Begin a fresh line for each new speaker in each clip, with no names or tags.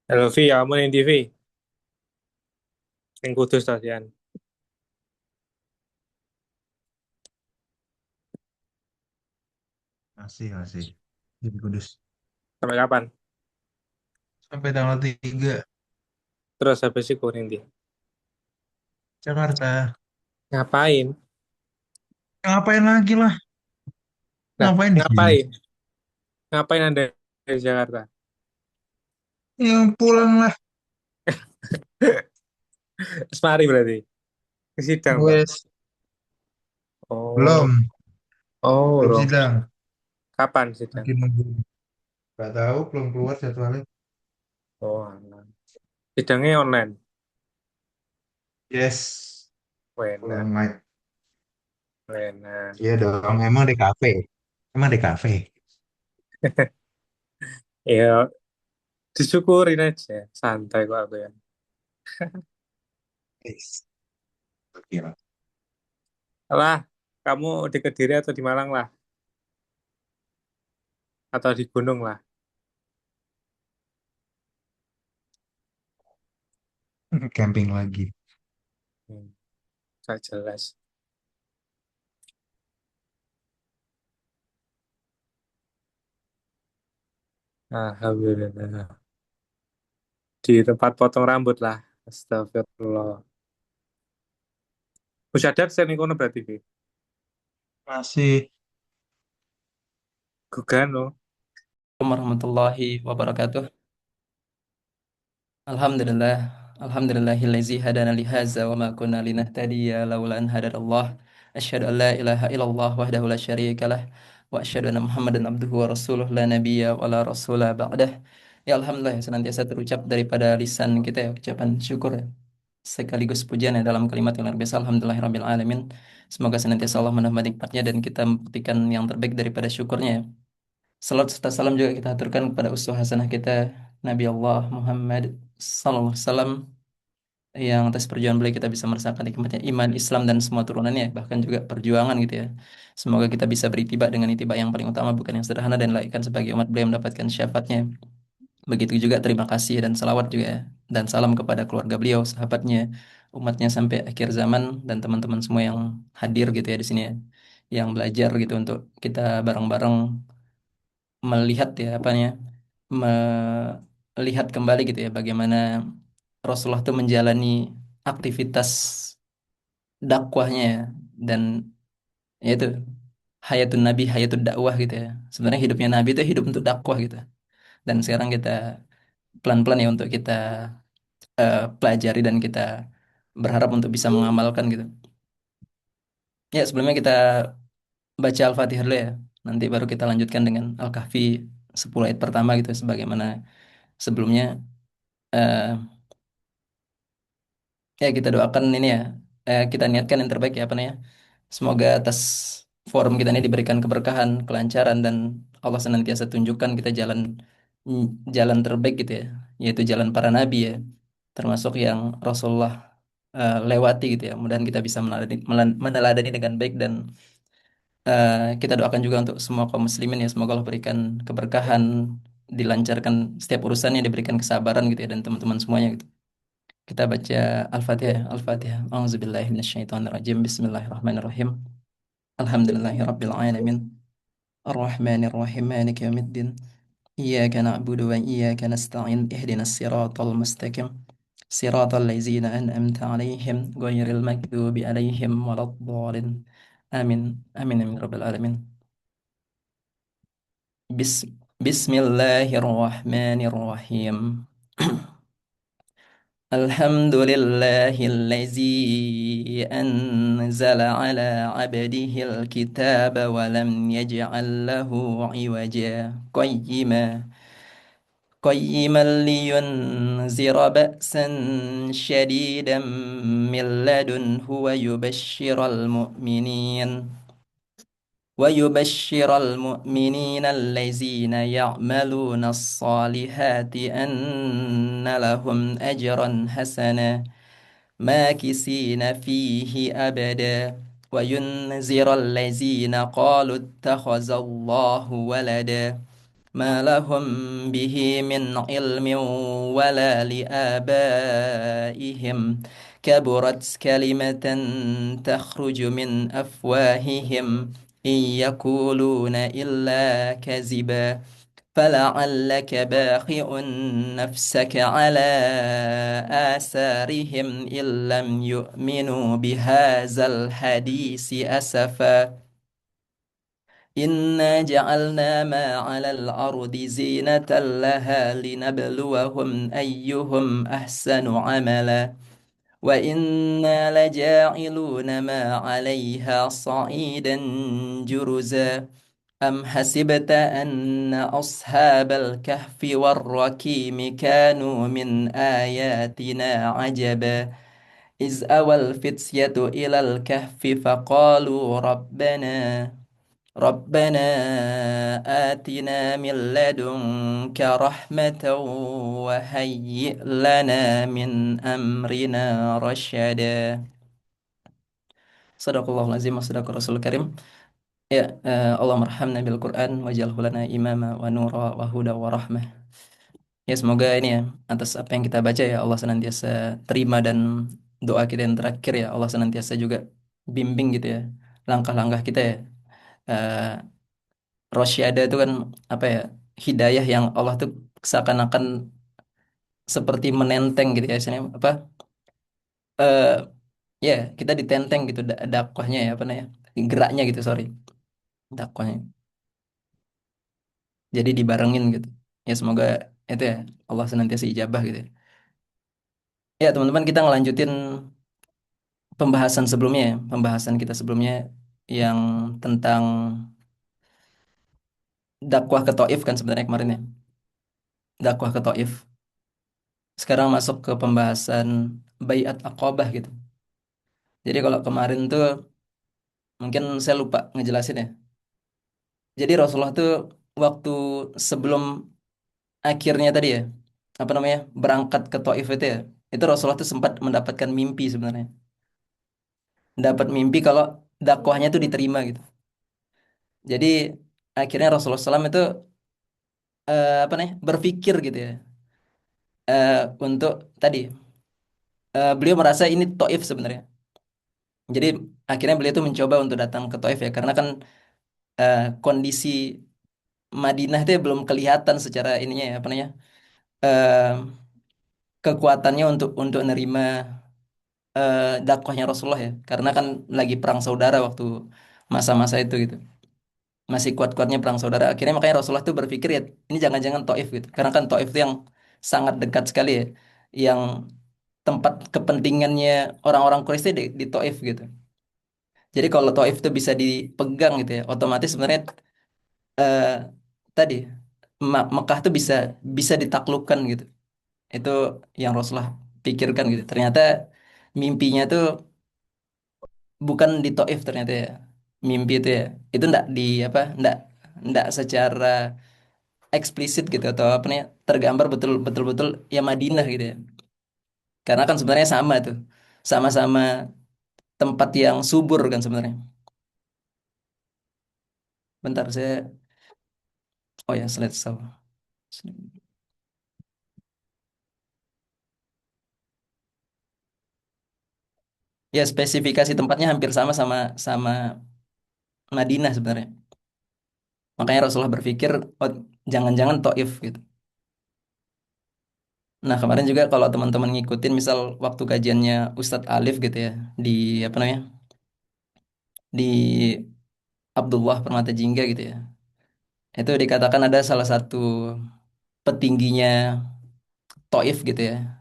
Halo Vi, ya amun yang TV, yang Kudus tadian.
Masih. Jadi Kudus.
Sampai kapan?
Sampai tanggal 3
Terus habis itu nanti.
Jakarta.
Ngapain?
Ngapain lagi lah?
Nah,
Ngapain di sini?
ngapain? Ngapain Anda di Jakarta?
Ya pulang lah.
Semari berarti. Ke sidang, Pak.
Wes.
Oh,
Belum.
oh,
Belum
bro.
sidang.
Kapan sidang?
Lagi nunggu. Gak tahu, belum keluar jadwalnya.
Oh, alah. Sidangnya online.
Yes.
Wena,
Pulang night.
wena.
Iya dong, emang di kafe. Emang di kafe.
Ya, disyukurin aja. Santai kok aku ya.
Yes. Gila.
Alah, kamu di Kediri atau di Malang lah? Atau di gunung lah?
Camping lagi.
Hmm, gak jelas. Alhamdulillah. Di tempat potong rambut lah. Astagfirullah. Wis sadar saya ning kono berarti Bi.
Masih.
Gugano.
Warahmatullahi wabarakatuh. Alhamdulillah. Alhamdulillahillazi hadana li hadza wa ma kunna linahtadiya laula an hadanallah. Asyhadu an la ilaha illallah wahdahu la syarika lah wa asyhadu anna Muhammadan abduhu wa rasuluh la nabiyya wa la rasula ba'dah. Ya alhamdulillah ya, senantiasa terucap daripada lisan kita ya ucapan syukur ya. Sekaligus pujian ya dalam kalimat yang luar biasa alhamdulillahirabbil alamin. Semoga senantiasa Allah menambah nikmatnya dan kita membuktikan yang terbaik daripada syukurnya ya. Salat serta salam juga kita aturkan kepada uswah hasanah kita Nabi Allah Muhammad sallallahu alaihi wasallam yang atas perjuangan beliau kita bisa merasakan nikmatnya iman, Islam dan semua turunannya bahkan juga perjuangan gitu ya. Semoga kita bisa beritiba dengan itiba yang paling utama bukan yang sederhana dan laikan sebagai umat beliau mendapatkan syafaatnya. Begitu juga terima kasih dan salawat juga ya. Dan salam kepada keluarga beliau, sahabatnya, umatnya sampai akhir zaman dan teman-teman semua yang hadir gitu ya di sini ya. Yang belajar gitu untuk kita bareng-bareng melihat ya apanya melihat kembali gitu ya bagaimana Rasulullah tuh menjalani aktivitas dakwahnya ya. Dan ya itu hayatun Nabi hayatun dakwah gitu ya, sebenarnya hidupnya Nabi itu hidup untuk dakwah gitu. Dan sekarang kita pelan-pelan ya untuk kita pelajari dan kita berharap untuk bisa mengamalkan gitu. Ya sebelumnya kita baca Al-Fatihah dulu ya, nanti baru kita lanjutkan dengan Al-Kahfi 10 ayat pertama gitu sebagaimana sebelumnya. eh, Ya kita doakan ini ya, kita niatkan yang terbaik ya apa namanya. Semoga atas forum kita ini diberikan keberkahan, kelancaran dan Allah senantiasa tunjukkan kita jalan mm, jalan terbaik gitu ya, yaitu jalan para nabi ya, termasuk yang Rasulullah lewati gitu ya. Mudahan kita bisa meneladani dengan baik dan kita doakan juga untuk semua kaum muslimin ya, semoga Allah berikan keberkahan, dilancarkan setiap urusannya, diberikan kesabaran gitu ya dan teman-teman semuanya gitu. Kita baca Al-Fatihah. Al-Fatihah. A'udzubillahi minasyaitonirrajim. Bismillahirrahmanirrahim. Alhamdulillahirabbil alamin. Arrahmanir rahim. Maliki yaumiddin. Iyyaka na'budu wa iyyaka nasta'in. Ihdinas siratal mustaqim. Siratal ladzina an'amta 'alaihim ghairil maghdubi 'alaihim waladdallin. Amin. Amin amin rabbal alamin. Bis Bismillahirrahmanirrahim. الحمد لله الذي أنزل على عبده الكتاب ولم يجعل له عوجا قيما لينذر بأسا شديدا من لدنه ويبشر المؤمنين الذين يعملون الصالحات أن لهم أجرا حسنا ماكثين فيه أبدا وينذر الذين قالوا اتخذ الله ولدا ما لهم به من علم ولا لآبائهم كبرت كلمة تخرج من أفواههم إن يقولون إلا كذبا فلعلك باخع نفسك على آثارهم إن لم يؤمنوا بهذا الحديث أسفا إنا جعلنا ما على الأرض زينة لها لنبلوهم أيهم أحسن عملا وإنا لجاعلون ما عليها صعيدا جرزا أم حسبت أن أصحاب الكهف والركيم كانوا من آياتنا عجبا إذ أوى الفتية إلى الكهف فقالوا ربنا آتنا من لدنك رحمة وهيئ لنا من أمرنا رشدا Sadaqallahul azim wa sadaqa rasul karim. Ya, Allah marhamna bil Quran waj'alhu lana imama wa nura wa huda wa rahmah. Ya, semoga ini ya atas apa yang kita baca ya Allah senantiasa terima, dan doa kita yang terakhir ya Allah senantiasa juga bimbing gitu ya langkah-langkah kita ya. Eh, Rosyada itu kan apa ya, hidayah yang Allah tuh seakan-akan seperti menenteng gitu ya istilahnya apa, eh ya kita ditenteng gitu dakwahnya ya apa namanya, geraknya gitu, sorry, dakwahnya jadi dibarengin gitu ya. Semoga itu ya Allah senantiasa ijabah gitu ya. Ya teman-teman, kita ngelanjutin pembahasan sebelumnya ya, pembahasan kita sebelumnya yang tentang dakwah ke Taif kan sebenarnya kemarin ya, dakwah ke Taif. Sekarang masuk ke pembahasan Baiat Aqabah gitu. Jadi kalau kemarin tuh mungkin saya lupa ngejelasin ya. Jadi Rasulullah tuh waktu sebelum akhirnya tadi ya, apa namanya, berangkat ke Taif itu Rasulullah tuh sempat mendapatkan mimpi sebenarnya. Dapat mimpi kalau dakwahnya tuh diterima gitu. Jadi akhirnya Rasulullah SAW itu apa nih, berpikir gitu ya, untuk tadi beliau merasa ini Taif sebenarnya. Jadi akhirnya beliau tuh mencoba untuk datang ke Taif ya, karena kan kondisi Madinah itu ya belum kelihatan secara ininya ya apa namanya, eh, kekuatannya untuk nerima dakwahnya Rasulullah ya, karena kan lagi perang saudara waktu masa-masa itu gitu, masih kuat-kuatnya perang saudara. Akhirnya makanya Rasulullah tuh berpikir ya ini jangan-jangan Taif gitu, karena kan Taif itu yang sangat dekat sekali ya, yang tempat kepentingannya orang-orang Quraisy itu di Taif gitu. Jadi kalau Taif itu bisa dipegang gitu ya, otomatis sebenarnya eh, tadi Mekah tuh bisa bisa ditaklukkan gitu. Itu yang Rasulullah pikirkan gitu. Ternyata mimpinya tuh bukan di Taif ternyata ya. Mimpi itu ya. Itu ndak di apa? Ndak secara eksplisit gitu atau apa nih, tergambar betul-betul ya Madinah gitu ya. Karena kan sebenarnya sama tuh. Sama-sama tempat yang subur kan sebenarnya. Bentar saya, oh ya, slide show. Ya, spesifikasi tempatnya hampir sama sama sama Madinah sebenarnya. Makanya Rasulullah berpikir, oh, jangan-jangan Taif gitu. Nah, kemarin juga kalau teman-teman ngikutin misal waktu kajiannya Ustadz Alif gitu ya, di apa namanya, di Abdullah Permata Jingga gitu ya. Itu dikatakan ada salah satu petingginya Taif gitu ya,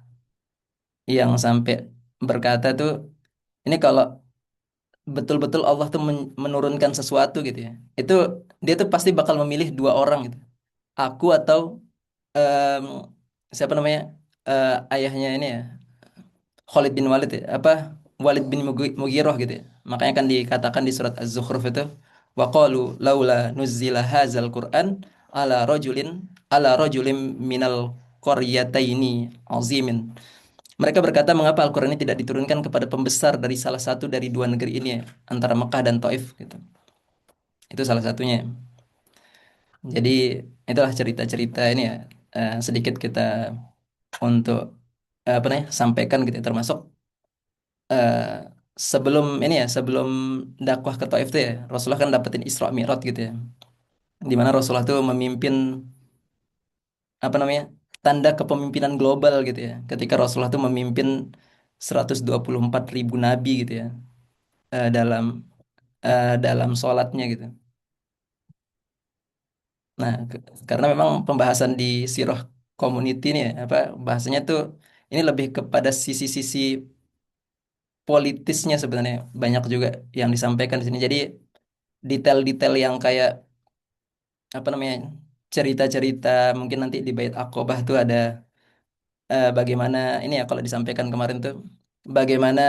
yang sampai berkata tuh, ini kalau betul-betul Allah tuh menurunkan sesuatu gitu ya, itu dia tuh pasti bakal memilih dua orang gitu. Aku atau em, siapa namanya, ayahnya ini ya, Khalid bin Walid ya, apa, Walid bin Mughirah gitu ya. Makanya kan dikatakan di surat Az-Zukhruf itu, wa qalu laula nuzzila hadzal Qur'an ala rajulin minal qaryataini azimin. Mereka berkata, mengapa Al-Quran ini tidak diturunkan kepada pembesar dari salah satu dari dua negeri ini ya, antara Mekah dan Taif gitu. Itu salah satunya. Jadi itulah cerita-cerita ini ya, sedikit kita untuk apa namanya sampaikan gitu ya, termasuk eh, sebelum ini ya, sebelum dakwah ke Taif itu ya, Rasulullah kan dapetin Isra Mi'raj gitu ya, di mana Rasulullah tuh memimpin apa namanya tanda kepemimpinan global gitu ya, ketika Rasulullah tuh memimpin 124 ribu nabi gitu ya, dalam dalam sholatnya gitu. Nah, karena memang pembahasan di Sirah Community ini ya, apa bahasanya tuh ini lebih kepada sisi-sisi politisnya sebenarnya banyak juga yang disampaikan di sini. Jadi detail-detail yang kayak apa namanya cerita-cerita mungkin nanti di Bait Aqobah tuh ada bagaimana ini ya kalau disampaikan kemarin tuh bagaimana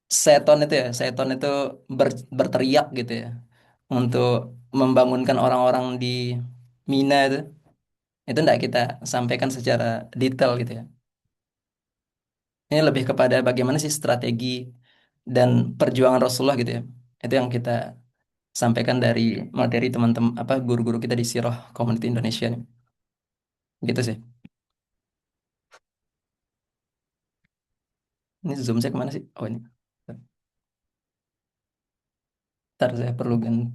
seton itu berteriak gitu ya untuk membangunkan orang-orang di Mina itu enggak kita sampaikan secara detail gitu ya. Ini lebih kepada bagaimana sih strategi dan perjuangan Rasulullah gitu ya. Itu yang kita sampaikan dari materi teman-teman apa guru-guru kita di Sirah Community Indonesia nih. Gitu sih. Ini zoom saya kemana sih? Oh ini. Ntar saya perlu ganti.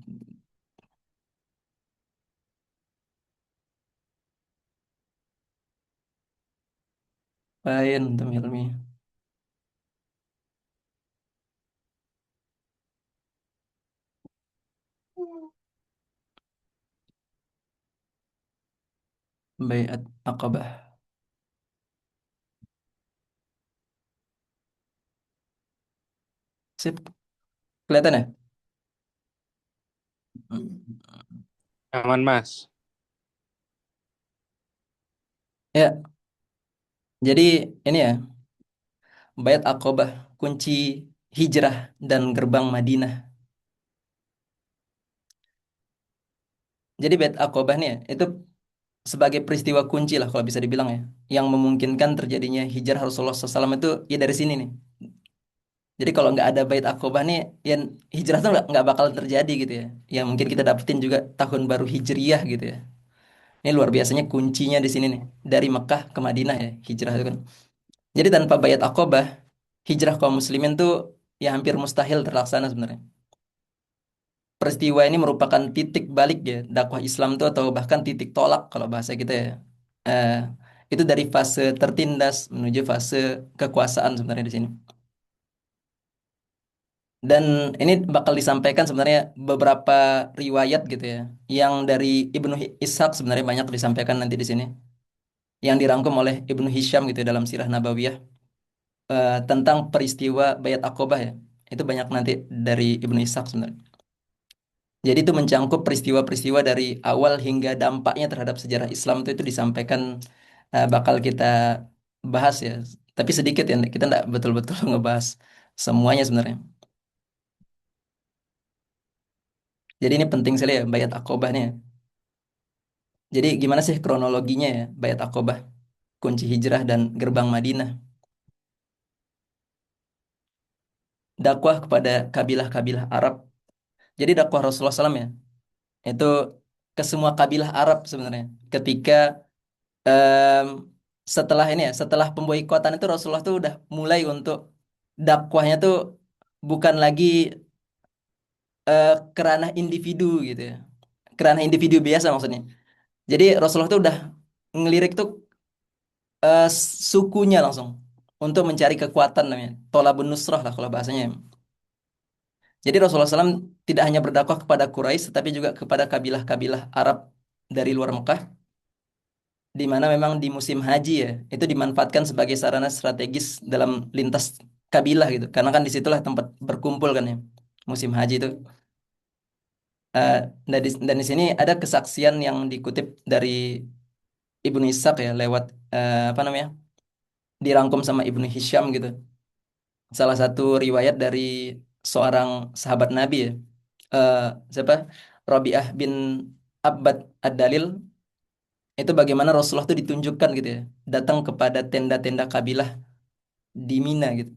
Lain untuk Hilmi. Baiat Aqabah. Sip. Kelihatan ya? Hmm.
Aman, Mas.
Ya, jadi ini ya, Baiat Aqabah, kunci hijrah dan gerbang Madinah. Jadi Baiat Aqabah nih ya, itu sebagai peristiwa kunci lah kalau bisa dibilang ya, yang memungkinkan terjadinya hijrah Rasulullah SAW itu ya dari sini nih. Jadi kalau nggak ada Bait Aqobah nih, ya hijrah tuh nggak bakal terjadi gitu ya. Yang mungkin kita dapetin juga tahun baru Hijriyah gitu ya. Ini luar biasanya kuncinya di sini nih, dari Mekah ke Madinah ya hijrah itu kan. Jadi tanpa Bait Aqobah, hijrah kaum muslimin tuh ya hampir mustahil terlaksana sebenarnya. Peristiwa ini merupakan titik balik ya dakwah Islam tuh atau bahkan titik tolak kalau bahasa kita ya. Eh, itu dari fase tertindas menuju fase kekuasaan sebenarnya di sini. Dan ini bakal disampaikan sebenarnya beberapa riwayat gitu ya, yang dari Ibnu Ishaq sebenarnya banyak disampaikan nanti di sini, yang dirangkum oleh Ibnu Hisham gitu ya dalam Sirah Nabawiyah tentang peristiwa Bayat Aqobah ya. Itu banyak nanti dari Ibnu Ishaq sebenarnya. Jadi itu mencangkup peristiwa-peristiwa dari awal hingga dampaknya terhadap sejarah Islam itu disampaikan bakal kita bahas ya. Tapi sedikit ya, kita nggak betul-betul ngebahas semuanya sebenarnya. Jadi ini penting sekali ya Bayat Aqobah nih ya. Jadi gimana sih kronologinya ya Bayat Aqobah, kunci hijrah dan gerbang Madinah. Dakwah kepada kabilah-kabilah Arab. Jadi dakwah Rasulullah SAW ya, itu ke semua kabilah Arab sebenarnya. Ketika em, setelah ini ya, setelah pemboikotan itu Rasulullah tuh udah mulai untuk dakwahnya tuh bukan lagi kerana individu gitu ya. Kerana individu biasa maksudnya. Jadi Rasulullah tuh udah ngelirik tuh sukunya langsung untuk mencari kekuatan namanya tolabun nusrah lah kalau bahasanya. Jadi Rasulullah SAW tidak hanya berdakwah kepada Quraisy tetapi juga kepada kabilah-kabilah Arab dari luar Mekah, di mana memang di musim haji ya itu dimanfaatkan sebagai sarana strategis dalam lintas kabilah gitu karena kan disitulah tempat berkumpul kan ya musim haji itu. Dan di sini ada kesaksian yang dikutip dari Ibnu Ishaq ya lewat apa namanya dirangkum sama Ibnu Hisham gitu. Salah satu riwayat dari seorang sahabat Nabi ya. Eh, siapa? Rabi'ah bin Abbad Ad-Dalil itu bagaimana Rasulullah itu ditunjukkan gitu ya, datang kepada tenda-tenda kabilah di Mina gitu.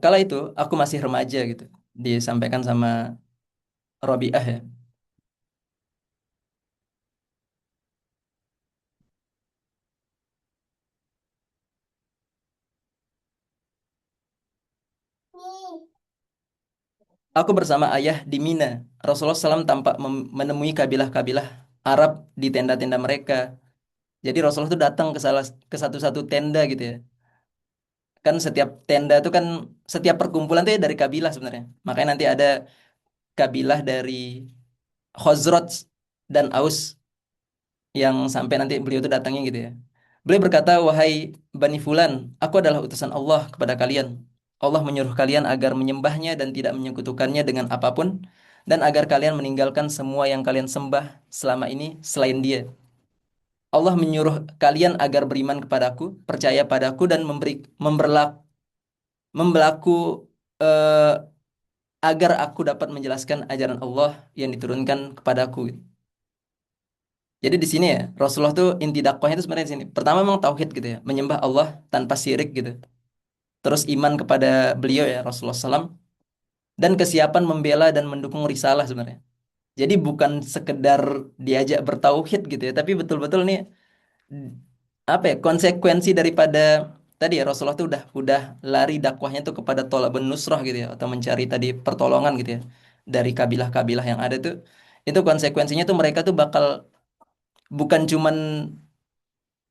Kala itu aku masih remaja gitu, disampaikan sama Rabi'ah ya. Aku bersama ayah di Mina. Rasulullah SAW tampak menemui kabilah-kabilah Arab di tenda-tenda mereka. Jadi Rasulullah itu datang ke satu-satu tenda gitu ya. Kan setiap tenda itu kan setiap perkumpulan itu ya dari kabilah sebenarnya. Makanya nanti ada kabilah dari Khazraj dan Aus yang sampai nanti beliau itu datangnya gitu ya. Beliau berkata, "Wahai Bani Fulan, aku adalah utusan Allah kepada kalian. Allah menyuruh kalian agar menyembahnya dan tidak menyekutukannya dengan apapun, dan agar kalian meninggalkan semua yang kalian sembah selama ini selain Dia. Allah menyuruh kalian agar beriman kepadaku, percaya padaku, dan membelaku eh, agar aku dapat menjelaskan ajaran Allah yang diturunkan kepadaku." Jadi di sini ya, Rasulullah tuh inti dakwahnya itu sebenarnya di sini. Pertama memang tauhid gitu ya, menyembah Allah tanpa syirik gitu. Terus iman kepada beliau ya Rasulullah SAW dan kesiapan membela dan mendukung risalah sebenarnya. Jadi bukan sekedar diajak bertauhid gitu ya, tapi betul-betul nih apa ya konsekuensi daripada tadi ya Rasulullah tuh udah lari dakwahnya tuh kepada tolabun nusrah gitu ya atau mencari tadi pertolongan gitu ya dari kabilah-kabilah yang ada tuh itu konsekuensinya tuh mereka tuh bakal bukan cuman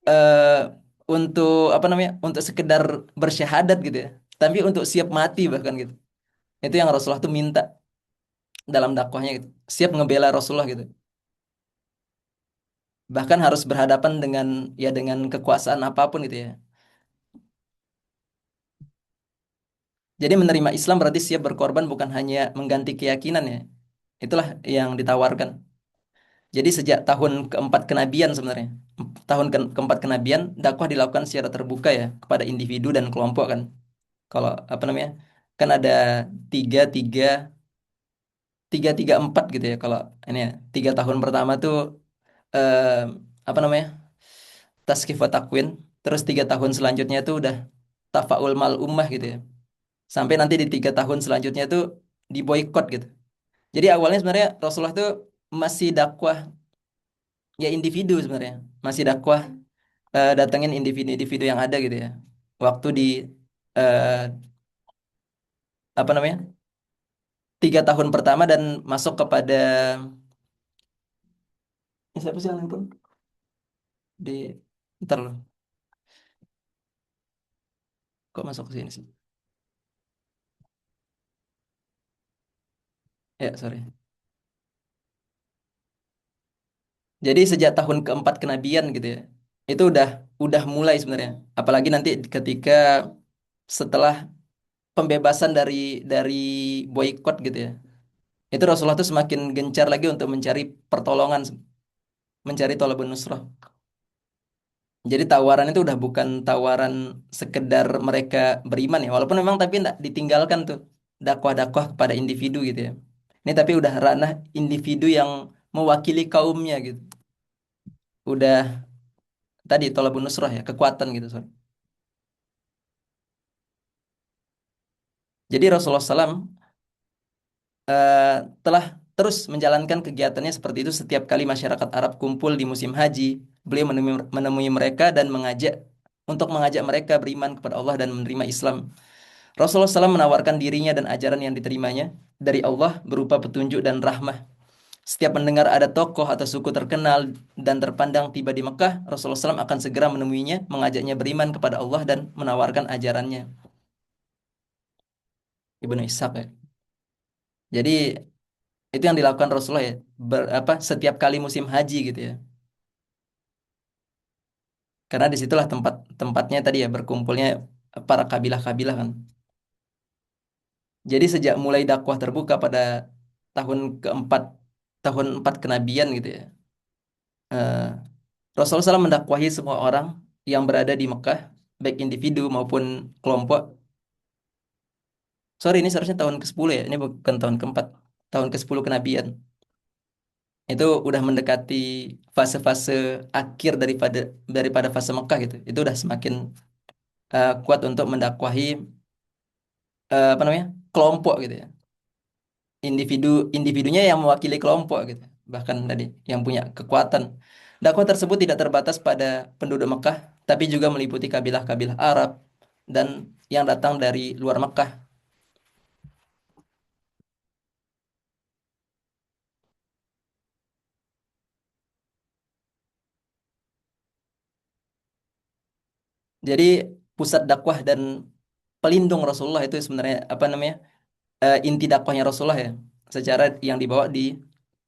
eh, untuk apa namanya untuk sekedar bersyahadat gitu ya tapi untuk siap mati bahkan gitu itu yang Rasulullah tuh minta dalam dakwahnya gitu siap ngebela Rasulullah gitu bahkan harus berhadapan dengan ya dengan kekuasaan apapun gitu ya jadi menerima Islam berarti siap berkorban bukan hanya mengganti keyakinan ya itulah yang ditawarkan jadi sejak tahun keempat kenabian sebenarnya keempat kenabian dakwah dilakukan secara terbuka ya kepada individu dan kelompok kan kalau apa namanya kan ada tiga tiga tiga tiga empat gitu ya kalau ini ya 3 tahun pertama tuh eh, apa namanya taskif wa takwin terus 3 tahun selanjutnya tuh udah tafaul mal ummah gitu ya sampai nanti di 3 tahun selanjutnya tuh diboykot gitu jadi awalnya sebenarnya Rasulullah tuh masih dakwah ya individu sebenarnya masih dakwah datengin individu-individu yang ada gitu ya waktu di eh, apa namanya 3 tahun pertama dan masuk kepada siapa sih yang nelpon di ntar loh kok masuk ke sini sih ya sorry jadi sejak tahun keempat kenabian gitu ya itu udah mulai sebenarnya apalagi nanti ketika setelah pembebasan dari boykot gitu ya itu Rasulullah tuh semakin gencar lagi untuk mencari pertolongan mencari tolabun nusrah jadi tawaran itu udah bukan tawaran sekedar mereka beriman ya walaupun memang tapi enggak ditinggalkan tuh dakwah-dakwah kepada individu gitu ya ini tapi udah ranah individu yang mewakili kaumnya gitu udah tadi tolabun nusrah ya kekuatan gitu sorry. Jadi Rasulullah SAW eh, telah terus menjalankan kegiatannya seperti itu setiap kali masyarakat Arab kumpul di musim haji beliau menemui mereka dan mengajak mereka beriman kepada Allah dan menerima Islam. Rasulullah SAW menawarkan dirinya dan ajaran yang diterimanya dari Allah berupa petunjuk dan rahmah. Setiap mendengar ada tokoh atau suku terkenal dan terpandang tiba di Mekah, Rasulullah SAW akan segera menemuinya, mengajaknya beriman kepada Allah dan menawarkan ajarannya. Ibnu Ishaq ya. Jadi itu yang dilakukan Rasulullah ya, setiap kali musim haji gitu ya. Karena disitulah tempatnya tadi ya berkumpulnya para kabilah-kabilah kan. Jadi sejak mulai dakwah terbuka pada tahun keempat, tahun 4 kenabian gitu ya. eh, Rasulullah SAW mendakwahi semua orang yang berada di Mekah, baik individu maupun kelompok. Sorry, ini seharusnya tahun ke-10 ya, ini bukan tahun keempat, tahun ke-10 kenabian. Itu udah mendekati fase-fase akhir daripada fase Mekah gitu. Itu udah semakin kuat untuk mendakwahi apa namanya kelompok gitu ya. individu individunya yang mewakili kelompok gitu. Bahkan tadi yang punya kekuatan. Dakwah tersebut tidak terbatas pada penduduk Mekah, tapi juga meliputi kabilah-kabilah Arab dan yang datang dari luar Mekah. Jadi pusat dakwah dan pelindung Rasulullah itu sebenarnya apa namanya? Inti dakwahnya Rasulullah ya. Secara yang dibawa di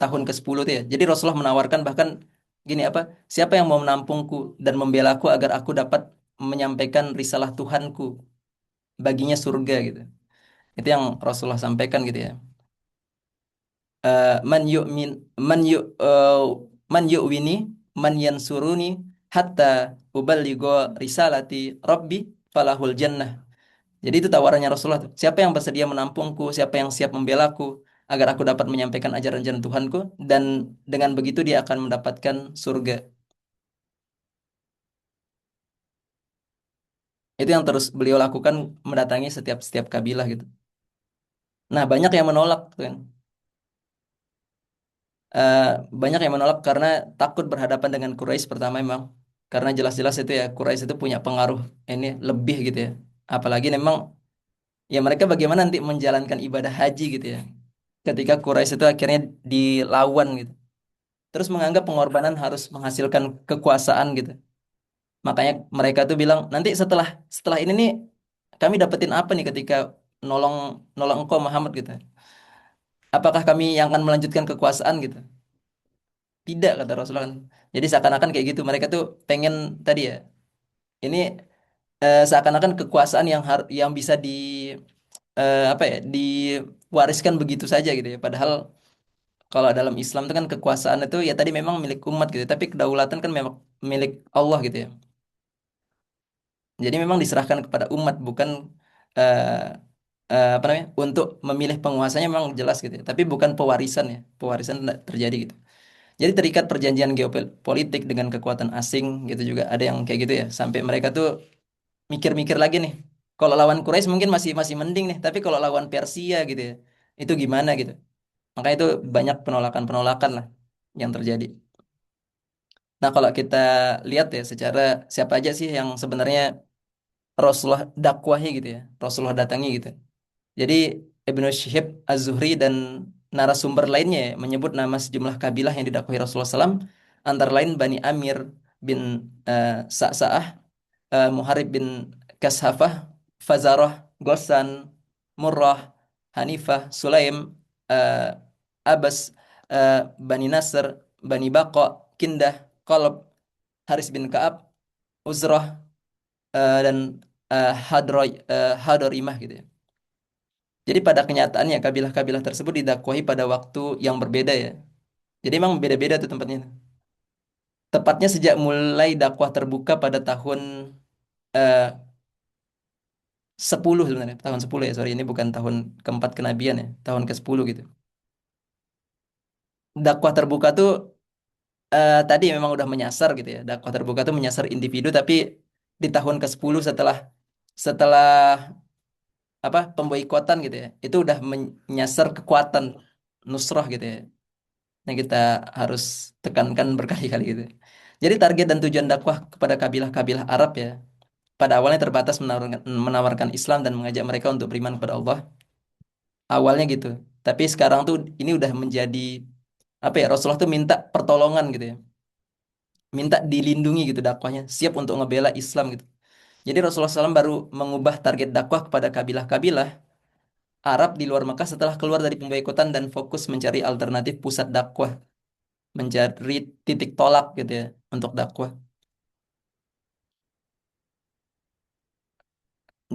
tahun ke-10 itu ya. Jadi Rasulullah menawarkan bahkan gini apa? Siapa yang mau menampungku dan membelaku agar aku dapat menyampaikan risalah Tuhanku, baginya surga gitu. Itu yang Rasulullah sampaikan gitu ya. Man yu'min man yu man yu'wini man yansuruni hatta uballigho risalati rabbi falahul jannah. Jadi itu tawarannya Rasulullah tuh. Siapa yang bersedia menampungku, siapa yang siap membelaku agar aku dapat menyampaikan ajaran-ajaran Tuhanku dan dengan begitu dia akan mendapatkan surga. Itu yang terus beliau lakukan mendatangi setiap setiap kabilah gitu. Nah, banyak yang menolak tuh kan. Eh, Banyak yang menolak karena takut berhadapan dengan Quraisy pertama memang. Karena jelas-jelas itu ya Quraisy itu punya pengaruh ini lebih gitu ya. Apalagi memang ya mereka bagaimana nanti menjalankan ibadah haji gitu ya. Ketika Quraisy itu akhirnya dilawan gitu. Terus menganggap pengorbanan harus menghasilkan kekuasaan gitu. Makanya mereka tuh bilang, nanti setelah setelah ini nih kami dapetin apa nih ketika nolong nolong engkau Muhammad gitu. Apakah kami yang akan melanjutkan kekuasaan gitu? Tidak kata Rasulullah kan. Jadi seakan-akan kayak gitu. Mereka tuh pengen tadi ya. Ini seakan-akan kekuasaan yang bisa apa ya diwariskan begitu saja gitu ya. Padahal kalau dalam Islam itu kan kekuasaan itu ya tadi memang milik umat gitu. Tapi kedaulatan kan memang milik Allah gitu ya. Jadi memang diserahkan kepada umat bukan eh, apa namanya untuk memilih penguasanya memang jelas gitu ya. Tapi bukan pewarisan ya. Pewarisan tidak terjadi gitu. Jadi terikat perjanjian geopolitik dengan kekuatan asing gitu juga ada yang kayak gitu ya. Sampai mereka tuh mikir-mikir lagi nih. Kalau lawan Quraisy mungkin masih masih mending nih. Tapi kalau lawan Persia gitu ya, itu gimana gitu. Makanya itu banyak penolakan-penolakan lah yang terjadi. Nah kalau kita lihat ya secara siapa aja sih yang sebenarnya Rasulullah dakwahi gitu ya. Rasulullah datangi gitu. Jadi Ibnu Syihab Az-Zuhri dan narasumber lainnya ya, menyebut nama sejumlah kabilah yang didakwahi Rasulullah SAW, antara lain Bani Amir bin Sa'sa'ah, Muharib bin Kashafah, Fazarah, Gosan, Murrah, Hanifah, Sulaim, eh, Abbas, Bani Nasr, Bani Baqa, Kindah, Qalab, Haris bin Ka'ab, Uzrah, dan Hadorimah gitu ya. Jadi pada kenyataannya kabilah-kabilah tersebut didakwahi pada waktu yang berbeda ya. Jadi memang beda-beda tuh tempatnya. Tepatnya sejak mulai dakwah terbuka pada tahun eh, 10 sebenarnya. Tahun 10 ya, sorry. Ini bukan tahun keempat kenabian ya. Tahun ke-10 gitu. Dakwah terbuka tuh tadi memang udah menyasar gitu ya. Dakwah terbuka tuh menyasar individu tapi di tahun ke-10 setelah setelah apa pemboikotan gitu ya. Itu udah menyasar kekuatan nusrah gitu ya. Yang kita harus tekankan berkali-kali gitu. Jadi target dan tujuan dakwah kepada kabilah-kabilah Arab ya, pada awalnya terbatas menawarkan Islam dan mengajak mereka untuk beriman kepada Allah. Awalnya gitu. Tapi sekarang tuh ini udah menjadi apa ya? Rasulullah tuh minta pertolongan gitu ya. Minta dilindungi gitu dakwahnya, siap untuk ngebela Islam gitu. Jadi Rasulullah SAW baru mengubah target dakwah kepada kabilah-kabilah Arab di luar Mekah setelah keluar dari pemboikotan dan fokus mencari alternatif pusat dakwah, mencari titik tolak gitu ya untuk dakwah.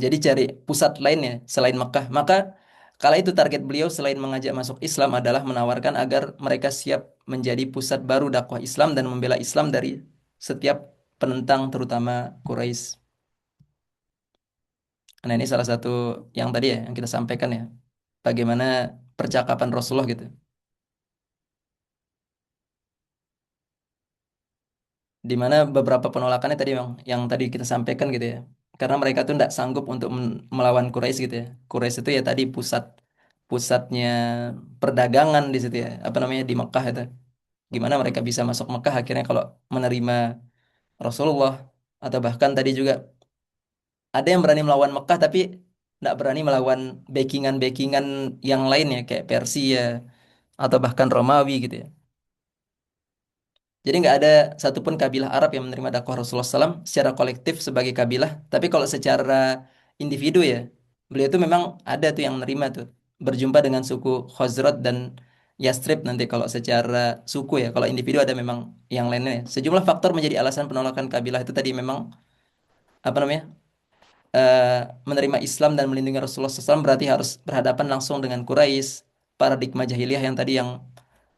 Jadi cari pusat lainnya selain Mekah. Maka kala itu target beliau selain mengajak masuk Islam adalah menawarkan agar mereka siap menjadi pusat baru dakwah Islam dan membela Islam dari setiap penentang terutama Quraisy. Nah ini salah satu yang tadi ya yang kita sampaikan ya. Bagaimana percakapan Rasulullah gitu. Di mana beberapa penolakannya tadi yang tadi kita sampaikan gitu ya. Karena mereka tuh tidak sanggup untuk melawan Quraisy gitu ya. Quraisy itu ya tadi pusat pusatnya perdagangan di situ ya, apa namanya di Mekah itu. Gimana mereka bisa masuk Mekah akhirnya kalau menerima Rasulullah, atau bahkan tadi juga ada yang berani melawan Mekah tapi tidak berani melawan backingan-backingan yang lainnya kayak Persia atau bahkan Romawi gitu ya. Jadi nggak ada satupun kabilah Arab yang menerima dakwah Rasulullah SAW secara kolektif sebagai kabilah. Tapi kalau secara individu ya, beliau itu memang ada tuh yang menerima tuh. Berjumpa dengan suku Khazraj dan Yastrib nanti kalau secara suku ya. Kalau individu ada memang yang lainnya. Sejumlah faktor menjadi alasan penolakan kabilah itu tadi memang apa namanya eh, menerima Islam dan melindungi Rasulullah SAW berarti harus berhadapan langsung dengan Quraisy, paradigma jahiliyah yang tadi yang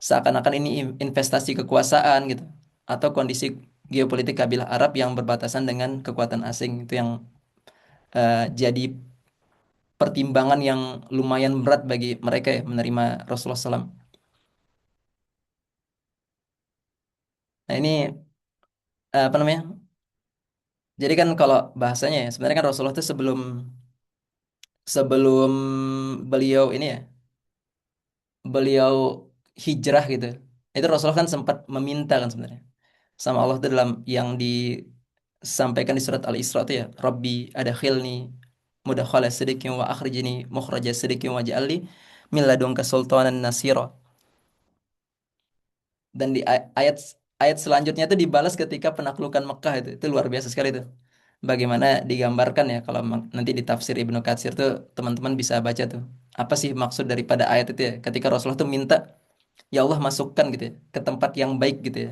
seakan-akan ini investasi kekuasaan gitu, atau kondisi geopolitik kabilah Arab yang berbatasan dengan kekuatan asing itu yang jadi pertimbangan yang lumayan berat bagi mereka ya menerima Rasulullah SAW. Nah ini apa namanya? Jadi kan kalau bahasanya ya sebenarnya kan Rasulullah itu sebelum sebelum beliau ini ya beliau hijrah gitu. Itu Rasulullah kan sempat meminta kan sebenarnya sama Allah itu dalam yang disampaikan di surat Al-Isra itu ya, Rabbi adkhilni mudakhala sidiqin wa akhrijni mukhraja sidiqin waj'alni min ladunka sultanan nasira. Dan di ayat ayat selanjutnya itu dibalas ketika penaklukan Mekah itu luar biasa sekali itu. Bagaimana digambarkan ya kalau nanti di tafsir Ibnu Katsir tuh teman-teman bisa baca tuh. Apa sih maksud daripada ayat itu ya? Ketika Rasulullah tuh minta ya Allah masukkan gitu ya ke tempat yang baik gitu ya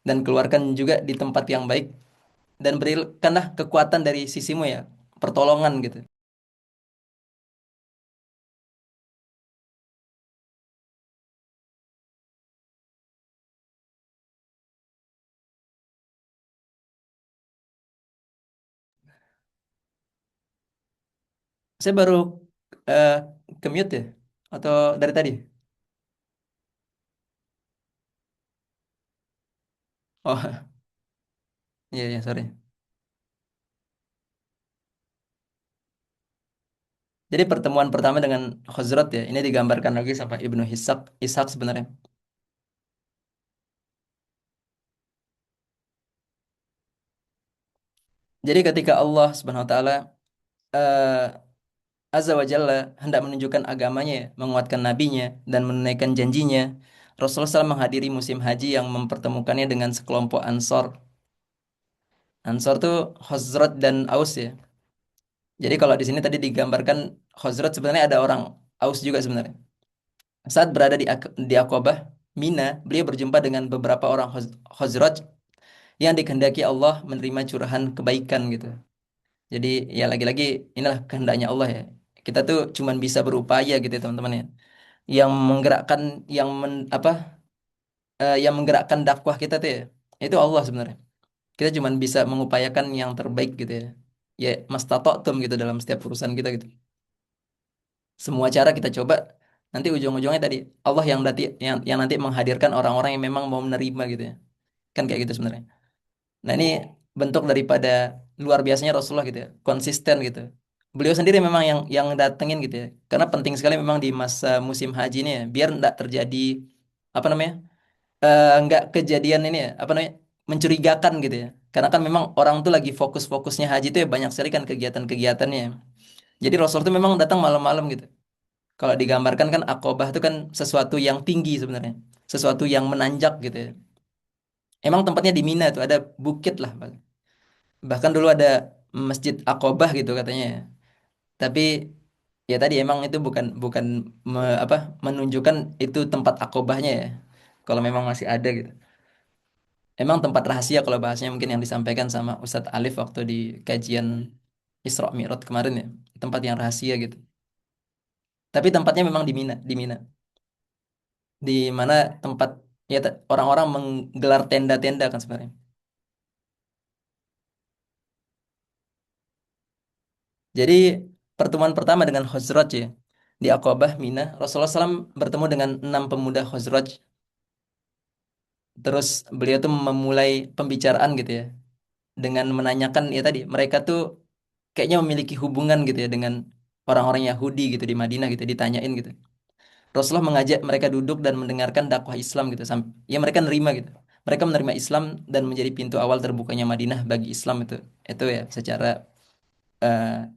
dan keluarkan juga di tempat yang baik dan berikanlah kekuatan dari sisimu ya pertolongan gitu. Saya baru eh ke mute ya atau dari tadi. Oh iya iya sorry. Jadi pertemuan pertama dengan Khazraj ya ini digambarkan lagi sama Ibnu Ishaq sebenarnya. Jadi ketika Allah Subhanahu wa taala eh, Azza wa Jalla hendak menunjukkan agamanya, menguatkan nabinya, dan menunaikan janjinya. Rasulullah SAW menghadiri musim haji yang mempertemukannya dengan sekelompok Ansor. Ansor tuh Khazraj dan Aus ya. Jadi kalau di sini tadi digambarkan Khazraj sebenarnya ada orang Aus juga sebenarnya. Saat berada di Aqabah, Mina, beliau berjumpa dengan beberapa orang Khazraj yang dikehendaki Allah menerima curahan kebaikan gitu. Jadi ya lagi-lagi inilah kehendaknya Allah ya. Kita tuh cuman bisa berupaya gitu ya teman-teman ya. Yang menggerakkan yang menggerakkan dakwah kita tuh ya itu Allah sebenarnya. Kita cuma bisa mengupayakan yang terbaik gitu ya. Ya mastata'tum gitu dalam setiap urusan kita gitu. Semua cara kita coba nanti ujung-ujungnya tadi Allah yang nanti menghadirkan orang-orang yang memang mau menerima gitu ya. Kan kayak gitu sebenarnya. Nah, ini bentuk daripada luar biasanya Rasulullah gitu ya, konsisten gitu. Beliau sendiri memang yang datengin gitu ya. Karena penting sekali memang di masa musim haji ini ya, biar enggak terjadi apa namanya? Enggak kejadian ini ya, apa namanya? Mencurigakan gitu ya. Karena kan memang orang tuh lagi fokus-fokusnya haji itu ya banyak sekali kan kegiatan-kegiatannya. Jadi Rasul tuh memang datang malam-malam gitu. Kalau digambarkan kan Aqobah itu kan sesuatu yang tinggi sebenarnya, sesuatu yang menanjak gitu ya. Emang tempatnya di Mina tuh ada bukit lah. Bahkan dulu ada Masjid Aqobah gitu katanya ya. Tapi ya tadi emang itu bukan bukan menunjukkan itu tempat Aqobahnya ya. Kalau memang masih ada gitu. Emang tempat rahasia kalau bahasnya mungkin yang disampaikan sama Ustadz Alif waktu di kajian Isra Mi'raj kemarin ya. Tempat yang rahasia gitu. Tapi tempatnya memang di Mina, di Mina. Di mana tempat ya orang-orang menggelar tenda-tenda kan sebenarnya. Jadi pertemuan pertama dengan Khazraj ya di Aqabah Mina, Rasulullah SAW bertemu dengan 6 pemuda Khazraj. Terus beliau tuh memulai pembicaraan gitu ya dengan menanyakan ya tadi mereka tuh kayaknya memiliki hubungan gitu ya dengan orang-orang Yahudi gitu di Madinah gitu ditanyain gitu. Rasulullah mengajak mereka duduk dan mendengarkan dakwah Islam gitu. Ya mereka nerima gitu. Mereka menerima Islam dan menjadi pintu awal terbukanya Madinah bagi Islam itu. Itu ya secara eh,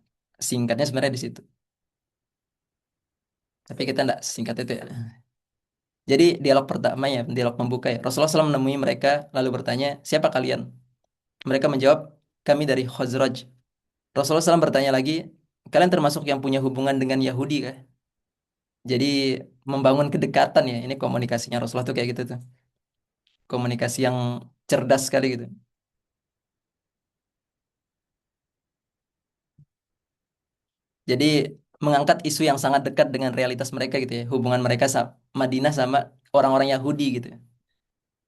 singkatnya sebenarnya di situ. Tapi kita enggak singkat itu ya. Jadi dialog pertama ya, dialog pembuka ya. Rasulullah SAW menemui mereka lalu bertanya, siapa kalian? Mereka menjawab, kami dari Khazraj. Rasulullah SAW bertanya lagi, kalian termasuk yang punya hubungan dengan Yahudi kah? Jadi membangun kedekatan ya. Ini komunikasinya Rasulullah tuh kayak gitu tuh. Komunikasi yang cerdas sekali gitu. Jadi mengangkat isu yang sangat dekat dengan realitas mereka gitu ya. Hubungan mereka Madinah sama orang-orang Yahudi gitu.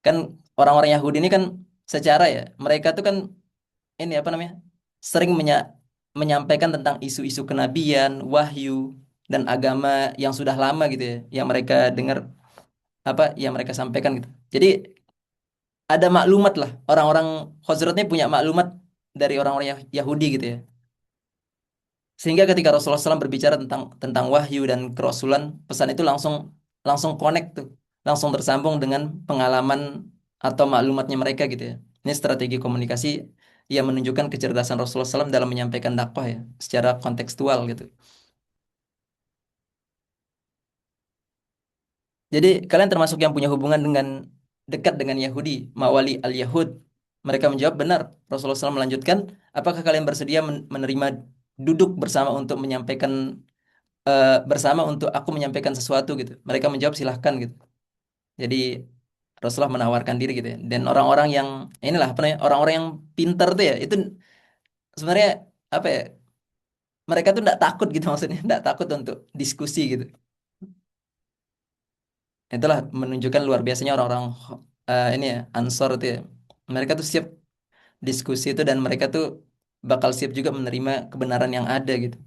Kan orang-orang Yahudi ini kan secara ya, mereka tuh kan ini apa namanya? Sering menyampaikan tentang isu-isu kenabian, wahyu dan agama yang sudah lama gitu ya, yang mereka dengar apa yang mereka sampaikan gitu. Jadi ada maklumat lah, orang-orang Khazraj ini punya maklumat dari orang-orang Yahudi gitu ya. Sehingga ketika Rasulullah SAW berbicara tentang wahyu dan kerasulan, pesan itu langsung langsung connect tuh, langsung tersambung dengan pengalaman atau maklumatnya mereka gitu ya. Ini strategi komunikasi yang menunjukkan kecerdasan Rasulullah SAW dalam menyampaikan dakwah ya, secara kontekstual gitu. Jadi kalian termasuk yang punya hubungan dengan dekat dengan Yahudi, Mawali al-Yahud. Mereka menjawab benar. Rasulullah SAW melanjutkan, apakah kalian bersedia menerima duduk bersama untuk menyampaikan bersama untuk aku menyampaikan sesuatu gitu. Mereka menjawab silahkan gitu. Jadi Rasulullah menawarkan diri gitu ya. Dan orang-orang yang inilah apa namanya orang-orang yang pintar tuh ya itu sebenarnya apa ya mereka tuh tidak takut gitu maksudnya tidak takut untuk diskusi gitu. Itulah menunjukkan luar biasanya orang-orang ini ya Ansor itu ya. Mereka tuh siap diskusi itu dan mereka tuh bakal siap juga menerima kebenaran yang ada gitu.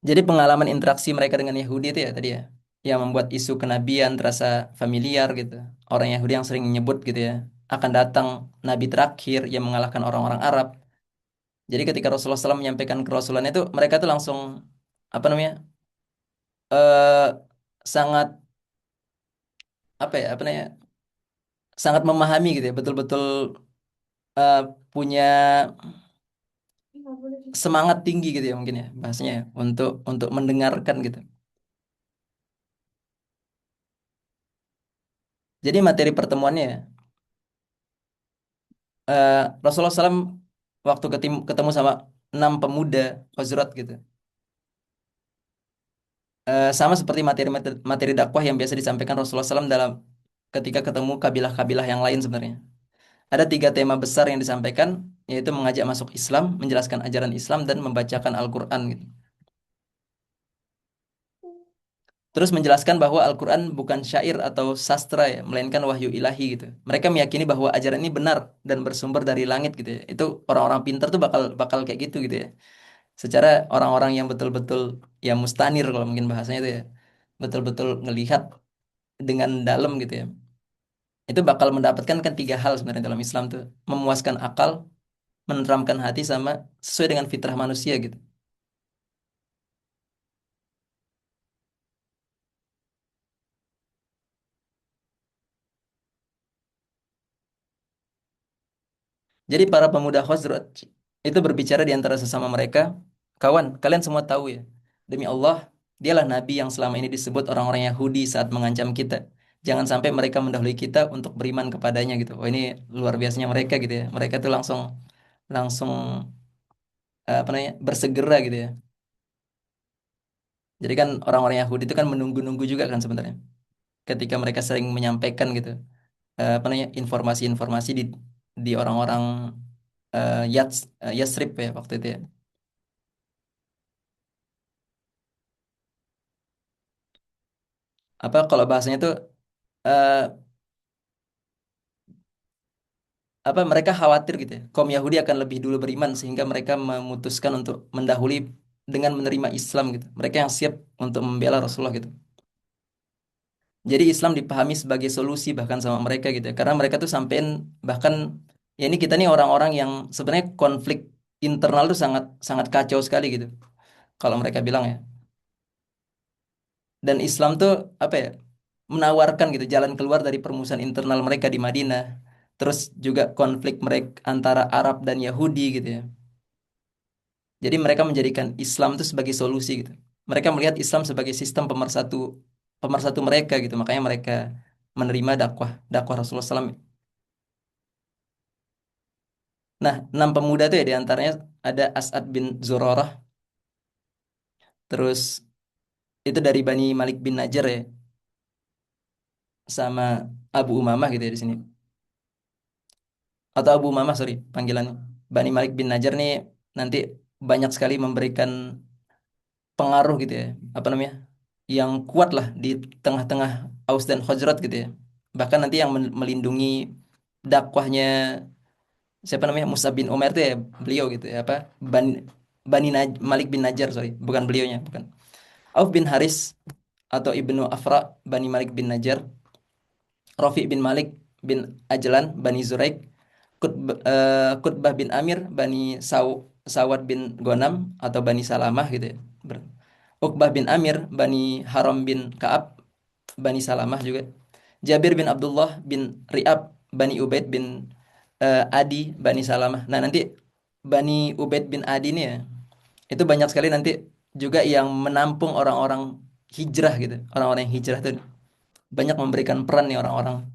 Jadi pengalaman interaksi mereka dengan Yahudi itu ya tadi ya, yang membuat isu kenabian terasa familiar gitu. Orang Yahudi yang sering menyebut gitu ya, akan datang nabi terakhir yang mengalahkan orang-orang Arab. Jadi ketika Rasulullah SAW menyampaikan kerasulan itu, mereka tuh langsung apa namanya, eh sangat apa namanya, sangat memahami gitu ya, betul-betul eh, punya semangat tinggi gitu ya mungkin ya bahasanya ya, untuk mendengarkan gitu. Jadi materi pertemuannya ya, Rasulullah SAW waktu ketemu sama 6 pemuda Khazraj gitu. Sama seperti materi dakwah yang biasa disampaikan Rasulullah SAW dalam ketika ketemu kabilah-kabilah yang lain sebenarnya. Ada 3 tema besar yang disampaikan, yaitu mengajak masuk Islam, menjelaskan ajaran Islam, dan membacakan Al-Quran gitu. Terus menjelaskan bahwa Al-Quran bukan syair atau sastra ya, melainkan wahyu ilahi gitu. Mereka meyakini bahwa ajaran ini benar dan bersumber dari langit gitu ya. Itu orang-orang pintar tuh bakal bakal kayak gitu ya. Secara orang-orang yang betul-betul ya mustanir kalau mungkin bahasanya itu ya betul-betul ngelihat dengan dalam gitu ya itu bakal mendapatkan kan 3 hal sebenarnya dalam Islam tuh memuaskan akal, menenteramkan hati sama sesuai dengan fitrah manusia gitu. Jadi para pemuda Khazraj itu berbicara di antara sesama mereka, kawan kalian semua tahu ya, demi Allah dialah nabi yang selama ini disebut orang-orang Yahudi saat mengancam kita. Jangan sampai mereka mendahului kita untuk beriman kepadanya gitu. Oh ini luar biasanya mereka gitu ya. Mereka tuh langsung langsung apa namanya bersegera gitu ya. Jadi kan orang-orang Yahudi itu kan menunggu-nunggu juga kan sebenarnya. Ketika mereka sering menyampaikan gitu apa namanya informasi-informasi di orang-orang Yasrib ya waktu itu ya. Apa kalau bahasanya tuh eh, apa mereka khawatir gitu ya. Kaum Yahudi akan lebih dulu beriman sehingga mereka memutuskan untuk mendahului dengan menerima Islam gitu. Mereka yang siap untuk membela Rasulullah gitu. Jadi Islam dipahami sebagai solusi bahkan sama mereka gitu ya. Karena mereka tuh sampein bahkan ya ini kita nih orang-orang yang sebenarnya konflik internal tuh sangat sangat kacau sekali gitu. kalau mereka bilang ya. Dan Islam tuh apa ya? Menawarkan gitu jalan keluar dari permusuhan internal mereka di Madinah. Terus juga konflik mereka antara Arab dan Yahudi gitu ya. Jadi mereka menjadikan Islam itu sebagai solusi gitu. Mereka melihat Islam sebagai sistem pemersatu pemersatu mereka gitu. Makanya mereka menerima dakwah dakwah Rasulullah SAW. Nah, 6 pemuda itu ya diantaranya ada As'ad bin Zurarah, terus itu dari Bani Malik bin Najjar ya, sama Abu Umamah gitu ya di sini. Atau Abu Umamah sorry panggilannya. Bani Malik bin Najjar nih nanti banyak sekali memberikan pengaruh gitu ya, apa namanya, yang kuat lah di tengah-tengah Aus dan Khazraj gitu ya. Bahkan nanti yang melindungi dakwahnya siapa namanya Mus'ab bin Umair itu ya beliau gitu ya, apa Bani, Malik bin Najjar sorry bukan beliaunya bukan. Auf bin Haris atau Ibnu Afra Bani Malik bin Najjar, Rafi bin Malik bin Ajlan Bani Zuraik, Qutbah bin Amir Bani Sawad bin Gonam atau Bani Salamah gitu ya. Uqbah bin Amir Bani Haram bin Ka'ab Bani Salamah juga. Jabir bin Abdullah bin Ri'ab Bani Ubaid bin Adi Bani Salamah. Nah, nanti Bani Ubaid bin Adi ini ya, itu banyak sekali nanti juga yang menampung orang-orang hijrah gitu. Orang-orang yang hijrah tuh banyak memberikan peran nih orang-orang.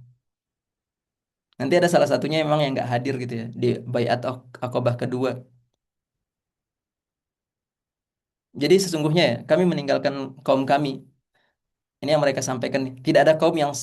Nanti ada salah satunya memang yang nggak hadir gitu ya di Baiat Aqabah kedua. Jadi sesungguhnya ya, kami meninggalkan kaum kami. Ini yang mereka sampaikan nih. Tidak ada kaum yang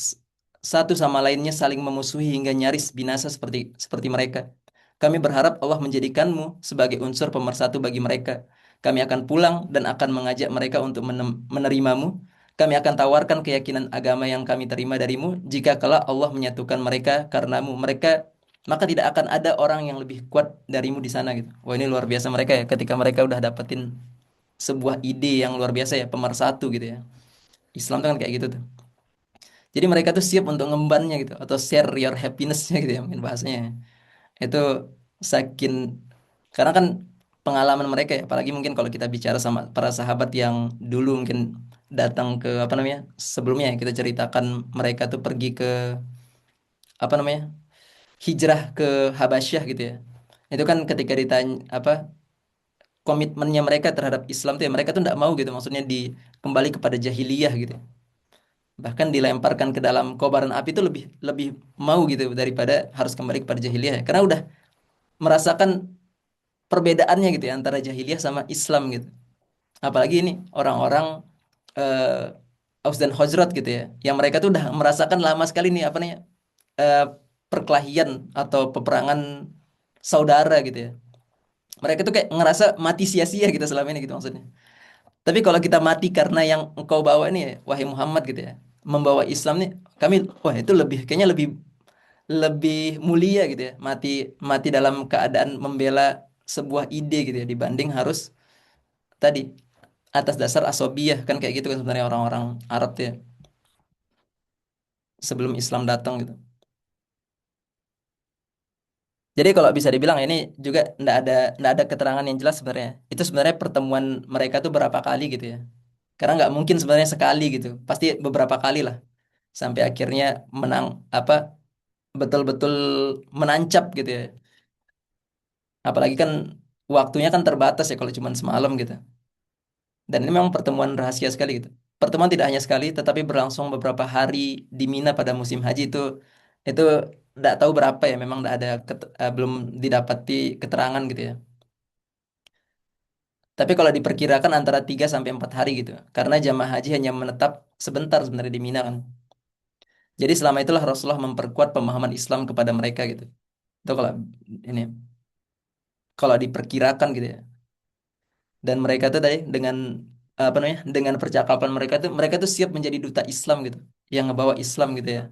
satu sama lainnya saling memusuhi hingga nyaris binasa seperti seperti mereka. Kami berharap Allah menjadikanmu sebagai unsur pemersatu bagi mereka. Kami akan pulang dan akan mengajak mereka untuk menerimamu. Kami akan tawarkan keyakinan agama yang kami terima darimu. Jika kelak Allah menyatukan mereka karenamu, maka tidak akan ada orang yang lebih kuat darimu di sana gitu. Wah, ini luar biasa mereka ya ketika mereka udah dapetin sebuah ide yang luar biasa ya, pemersatu gitu ya. Islam tuh kan kayak gitu tuh. Jadi mereka tuh siap untuk ngembannya gitu atau share your happiness-nya gitu ya mungkin bahasanya. Itu saking karena kan pengalaman mereka ya, apalagi mungkin kalau kita bicara sama para sahabat yang dulu mungkin datang ke apa namanya? Sebelumnya ya, kita ceritakan mereka tuh pergi ke apa namanya? Hijrah ke Habasyah gitu ya. Itu kan ketika ditanya apa komitmennya mereka terhadap Islam tuh ya mereka tuh nggak mau gitu maksudnya di kembali kepada jahiliyah gitu. Bahkan dilemparkan ke dalam kobaran api itu lebih lebih mau gitu daripada harus kembali kepada jahiliyah ya. Karena udah merasakan perbedaannya gitu ya antara jahiliyah sama Islam gitu. Apalagi ini orang-orang Aus dan Khazraj gitu ya, yang mereka tuh udah merasakan lama sekali nih apa namanya eh, perkelahian atau peperangan saudara gitu ya. Mereka tuh kayak ngerasa mati sia-sia gitu selama ini gitu maksudnya. Tapi kalau kita mati karena yang engkau bawa nih, wahai Muhammad gitu ya, membawa Islam nih, kami wah itu lebih kayaknya lebih lebih mulia gitu ya, mati mati dalam keadaan membela sebuah ide gitu ya dibanding harus tadi atas dasar asobiyah kan kayak gitu kan sebenarnya orang-orang Arab tuh ya sebelum Islam datang gitu. Jadi kalau bisa dibilang ini juga ndak ada keterangan yang jelas sebenarnya. Itu sebenarnya pertemuan mereka tuh berapa kali gitu ya. Karena nggak mungkin sebenarnya sekali gitu. Pasti beberapa kali lah sampai akhirnya menang apa betul-betul menancap gitu ya. Apalagi kan waktunya kan terbatas ya kalau cuma semalam gitu. Dan ini memang pertemuan rahasia sekali gitu. Pertemuan tidak hanya sekali, tetapi berlangsung beberapa hari di Mina pada musim haji itu tidak tahu berapa ya. Memang tidak ada belum didapati keterangan gitu ya. Tapi kalau diperkirakan antara 3 sampai 4 hari gitu. Karena jamaah haji hanya menetap sebentar sebenarnya di Mina kan. Jadi selama itulah Rasulullah memperkuat pemahaman Islam kepada mereka gitu. Itu kalau ini kalau diperkirakan gitu ya. Dan mereka tuh tadi dengan apa namanya dengan percakapan mereka tuh siap menjadi duta Islam gitu yang ngebawa Islam gitu ya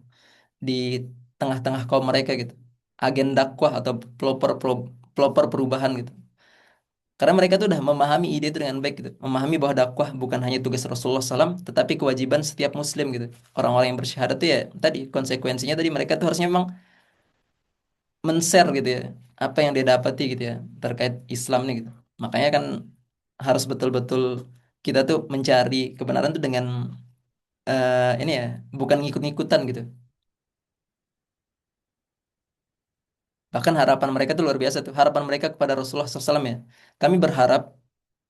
di tengah-tengah kaum mereka gitu agen dakwah atau pelopor pelopor perubahan gitu karena mereka tuh udah memahami ide itu dengan baik gitu memahami bahwa dakwah bukan hanya tugas Rasulullah SAW tetapi kewajiban setiap muslim gitu orang-orang yang bersyahadat tuh ya tadi konsekuensinya tadi mereka tuh harusnya memang men-share gitu ya apa yang dia dapati gitu ya terkait Islam nih gitu makanya kan harus betul-betul kita tuh mencari kebenaran tuh dengan ini ya, bukan ngikut-ngikutan gitu. Bahkan harapan mereka tuh luar biasa tuh. Harapan mereka kepada Rasulullah SAW ya. Kami berharap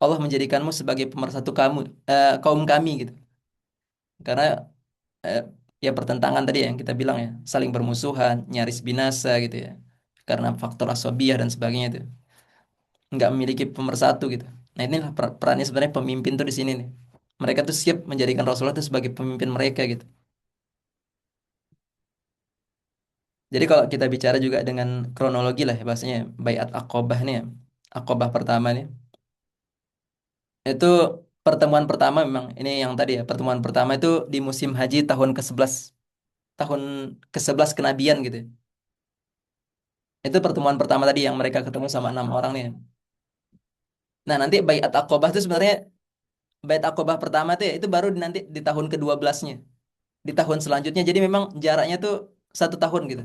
Allah menjadikanmu sebagai pemersatu kaum kami gitu. Karena eh, ya pertentangan tadi yang kita bilang ya, saling bermusuhan, nyaris binasa gitu ya. Karena faktor asobiyah dan sebagainya itu. Nggak memiliki pemersatu gitu. Nah ini perannya sebenarnya pemimpin tuh di sini nih. Mereka tuh siap menjadikan Rasulullah itu sebagai pemimpin mereka gitu. Jadi kalau kita bicara juga dengan kronologi lah ya, bahasanya Baiat Aqobah nih ya. Aqobah pertama nih. Itu pertemuan pertama memang ini yang tadi ya, pertemuan pertama itu di musim haji tahun ke-11 kenabian gitu. Itu pertemuan pertama tadi yang mereka ketemu sama 6 orang nih. Nah, nanti Baiat Aqobah itu sebenarnya Baiat Aqobah pertama itu ya, itu baru nanti di tahun ke-12-nya, di tahun selanjutnya. Jadi memang jaraknya tuh 1 tahun gitu.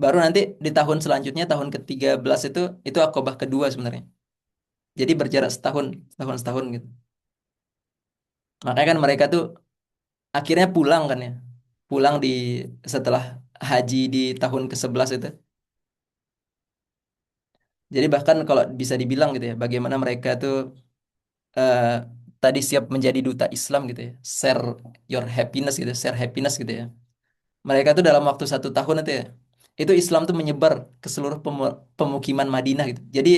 Baru nanti di tahun selanjutnya tahun ke-13 itu Aqobah kedua sebenarnya. Jadi berjarak setahun, setahun gitu. Makanya kan mereka tuh akhirnya pulang kan ya. Pulang setelah haji di tahun ke-11 itu. Jadi bahkan kalau bisa dibilang gitu ya, bagaimana mereka tuh eh, tadi siap menjadi duta Islam gitu ya. Share your happiness gitu, share happiness gitu ya. Mereka tuh dalam waktu 1 tahun itu ya, itu Islam tuh menyebar ke seluruh pemukiman Madinah gitu. Jadi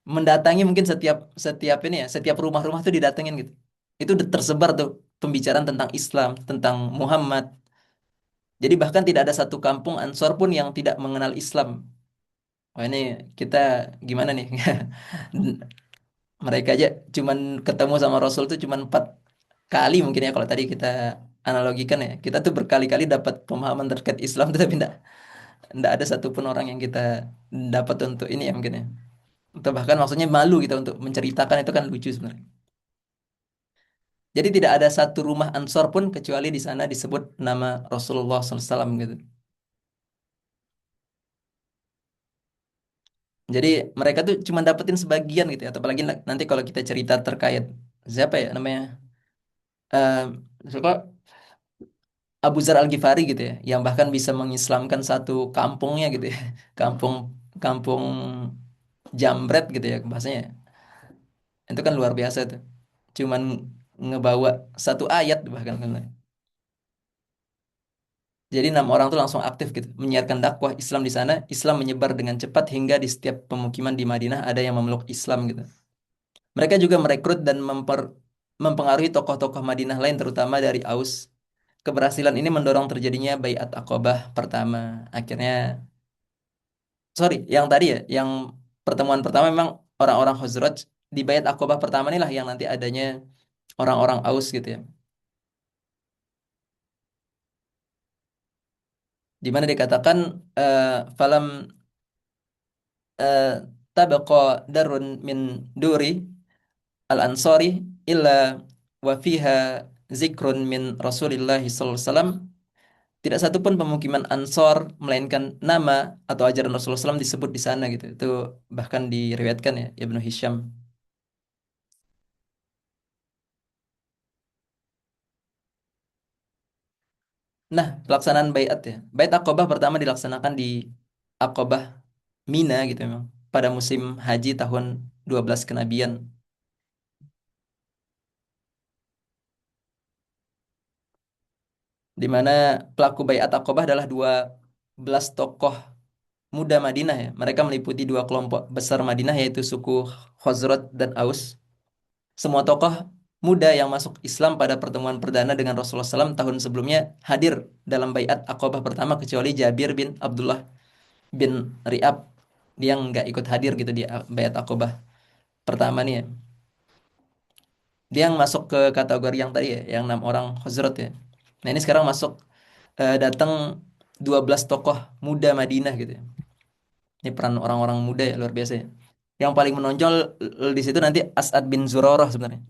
mendatangi mungkin setiap setiap ini ya, setiap rumah-rumah tuh didatengin gitu. Itu udah tersebar tuh pembicaraan tentang Islam, tentang Muhammad. Jadi bahkan tidak ada satu kampung Ansor pun yang tidak mengenal Islam. Wah ini kita gimana nih? Mereka aja cuman ketemu sama Rasul tuh cuman 4 kali mungkin ya kalau tadi kita analogikan ya. Kita tuh berkali-kali dapat pemahaman terkait Islam tuh tapi enggak ada satupun orang yang kita dapat untuk ini ya mungkin ya. Atau bahkan maksudnya malu kita untuk menceritakan itu kan lucu sebenarnya. Jadi tidak ada satu rumah Ansor pun kecuali di sana disebut nama Rasulullah SAW gitu. Jadi mereka tuh cuma dapetin sebagian gitu ya. Atau apalagi nanti kalau kita cerita terkait siapa ya namanya siapa Abu Zar Al-Ghifari gitu ya, yang bahkan bisa mengislamkan satu kampungnya gitu ya, kampung kampung Jambret gitu ya bahasanya. Itu kan luar biasa tuh. Cuman ngebawa satu ayat bahkan kan. Jadi 6 orang tuh langsung aktif gitu, menyiarkan dakwah Islam di sana. Islam menyebar dengan cepat hingga di setiap pemukiman di Madinah ada yang memeluk Islam gitu. Mereka juga merekrut dan mempengaruhi tokoh-tokoh Madinah lain terutama dari Aus. Keberhasilan ini mendorong terjadinya Baiat Aqobah pertama. Akhirnya, sorry, yang tadi ya, yang pertemuan pertama memang orang-orang Khazraj. Di Baiat Aqobah pertama inilah yang nanti adanya orang-orang Aus gitu ya. Di mana dikatakan eh, falam eh, tabaqa darun min duri al-ansari illa wa fiha zikrun min Rasulillah sallallahu alaihi wasallam. Tidak satu pun pemukiman Ansor melainkan nama atau ajaran Rasulullah SAW disebut di sana gitu. Itu bahkan diriwayatkan ya Ibnu Hisham. Nah, pelaksanaan baiat ya. Bait Aqobah pertama dilaksanakan di Aqobah Mina gitu memang. Pada musim haji tahun 12 kenabian. Di mana pelaku baiat Aqobah adalah 12 tokoh muda Madinah ya. Mereka meliputi 2 kelompok besar Madinah yaitu suku Khazraj dan Aus. Semua tokoh muda yang masuk Islam pada pertemuan perdana dengan Rasulullah SAW tahun sebelumnya hadir dalam baiat Aqobah pertama kecuali Jabir bin Abdullah bin Ri'ab. Dia nggak ikut hadir gitu di baiat Aqobah pertama nih ya. Dia yang masuk ke kategori yang tadi ya, yang 6 orang Khazraj ya. Nah ini sekarang masuk datang 12 tokoh muda Madinah gitu ya. Ini peran orang-orang muda ya luar biasa ya. Yang paling menonjol di situ nanti As'ad bin Zurarah sebenarnya.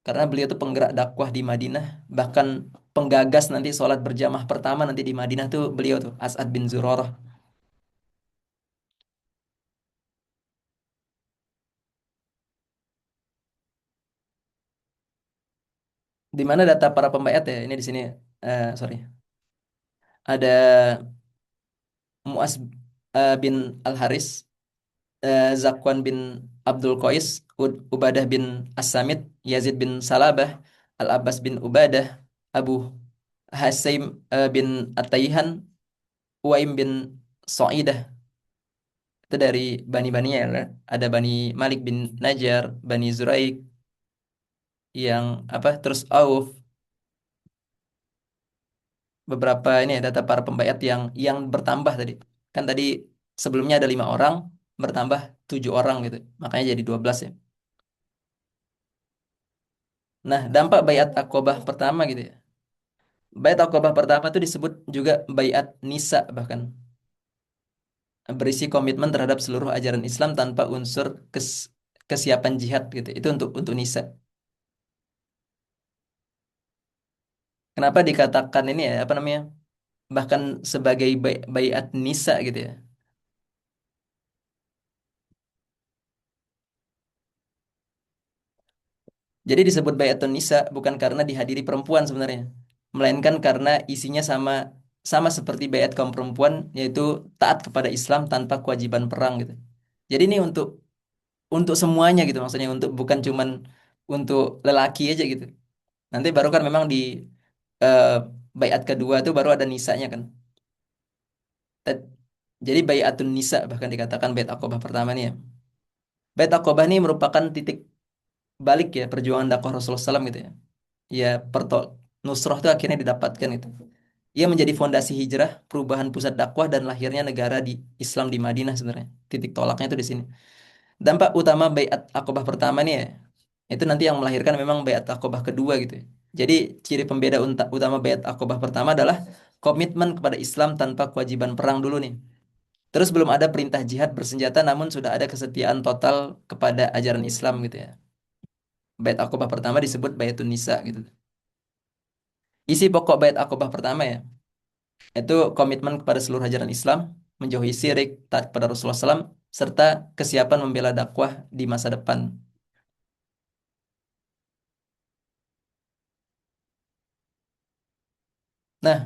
Karena beliau tuh penggerak dakwah di Madinah, bahkan penggagas nanti sholat berjamaah pertama nanti di Madinah tuh beliau tuh As'ad bin Zurarah. Di mana data para pembaiat ya? Ini di sini, sorry. Ada Muaz bin Al Haris, Zakwan bin Abdul Qais, Ubadah bin As-Samit, Yazid bin Salabah, Al Abbas bin Ubadah, Abu Hasaim bin At-Tayyihan, Uwaim bin Sa'idah. Itu dari bani-baninya ya. Ada Bani Malik bin Najjar, Bani Zuraik, yang apa? Terus Auf, beberapa ini ya, data para pembaiat yang bertambah tadi. Kan tadi sebelumnya ada 5 orang, bertambah 7 orang gitu. Makanya jadi 12 ya. Nah, dampak baiat Aqobah pertama gitu ya. Baiat Aqobah pertama itu disebut juga baiat Nisa, bahkan berisi komitmen terhadap seluruh ajaran Islam tanpa unsur kesiapan jihad gitu. Itu untuk Nisa. Kenapa dikatakan ini ya, apa namanya? Bahkan sebagai baiat Nisa gitu ya. Jadi disebut Bayatun Nisa bukan karena dihadiri perempuan sebenarnya, melainkan karena isinya sama sama seperti bayat kaum perempuan, yaitu taat kepada Islam tanpa kewajiban perang gitu. Jadi ini untuk semuanya gitu, maksudnya untuk bukan cuman untuk lelaki aja gitu. Nanti baru kan memang di eh, bayat kedua itu baru ada nisanya kan. Tet- Jadi Bayatun Nisa bahkan dikatakan bayat Aqobah pertama nih ya. Bayat Aqobah ini merupakan titik balik ya perjuangan dakwah Rasulullah SAW gitu ya. Ya Nusroh itu akhirnya didapatkan itu. Ia menjadi fondasi hijrah, perubahan pusat dakwah dan lahirnya negara di Islam di Madinah sebenarnya. Titik tolaknya itu di sini. Dampak utama Baiat Aqobah pertama nih ya, itu nanti yang melahirkan memang Baiat Aqobah kedua gitu ya. Jadi ciri pembeda utama Baiat Aqobah pertama adalah komitmen kepada Islam tanpa kewajiban perang dulu nih. Terus belum ada perintah jihad bersenjata namun sudah ada kesetiaan total kepada ajaran Islam gitu ya. Baiat Aqobah pertama disebut Baitun Nisa gitu. Isi pokok Bait Aqobah pertama ya, itu komitmen kepada seluruh ajaran Islam, menjauhi syirik, taat kepada Rasulullah SAW, serta kesiapan membela dakwah di masa depan. Nah,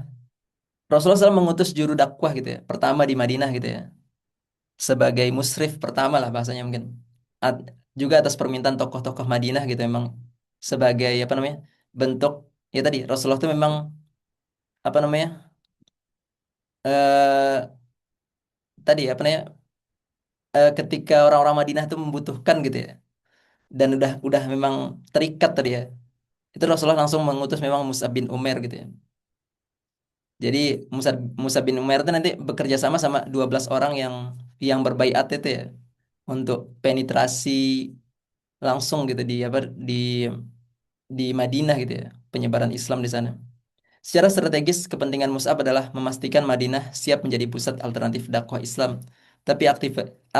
Rasulullah SAW mengutus juru dakwah gitu ya, pertama di Madinah gitu ya, sebagai musrif pertama lah bahasanya mungkin. At- Juga atas permintaan tokoh-tokoh Madinah gitu memang sebagai apa namanya bentuk ya tadi Rasulullah itu memang apa namanya eh tadi apa namanya ketika orang-orang Madinah itu membutuhkan gitu ya dan udah memang terikat tadi ya. Itu Rasulullah langsung mengutus memang Mus'ab bin Umair gitu ya. Jadi Mus'ab bin Umair itu nanti bekerja sama sama 12 orang yang berbaiat itu ya untuk penetrasi langsung gitu di apa di Madinah gitu ya, penyebaran Islam di sana. Secara strategis kepentingan Mus'ab adalah memastikan Madinah siap menjadi pusat alternatif dakwah Islam. Tapi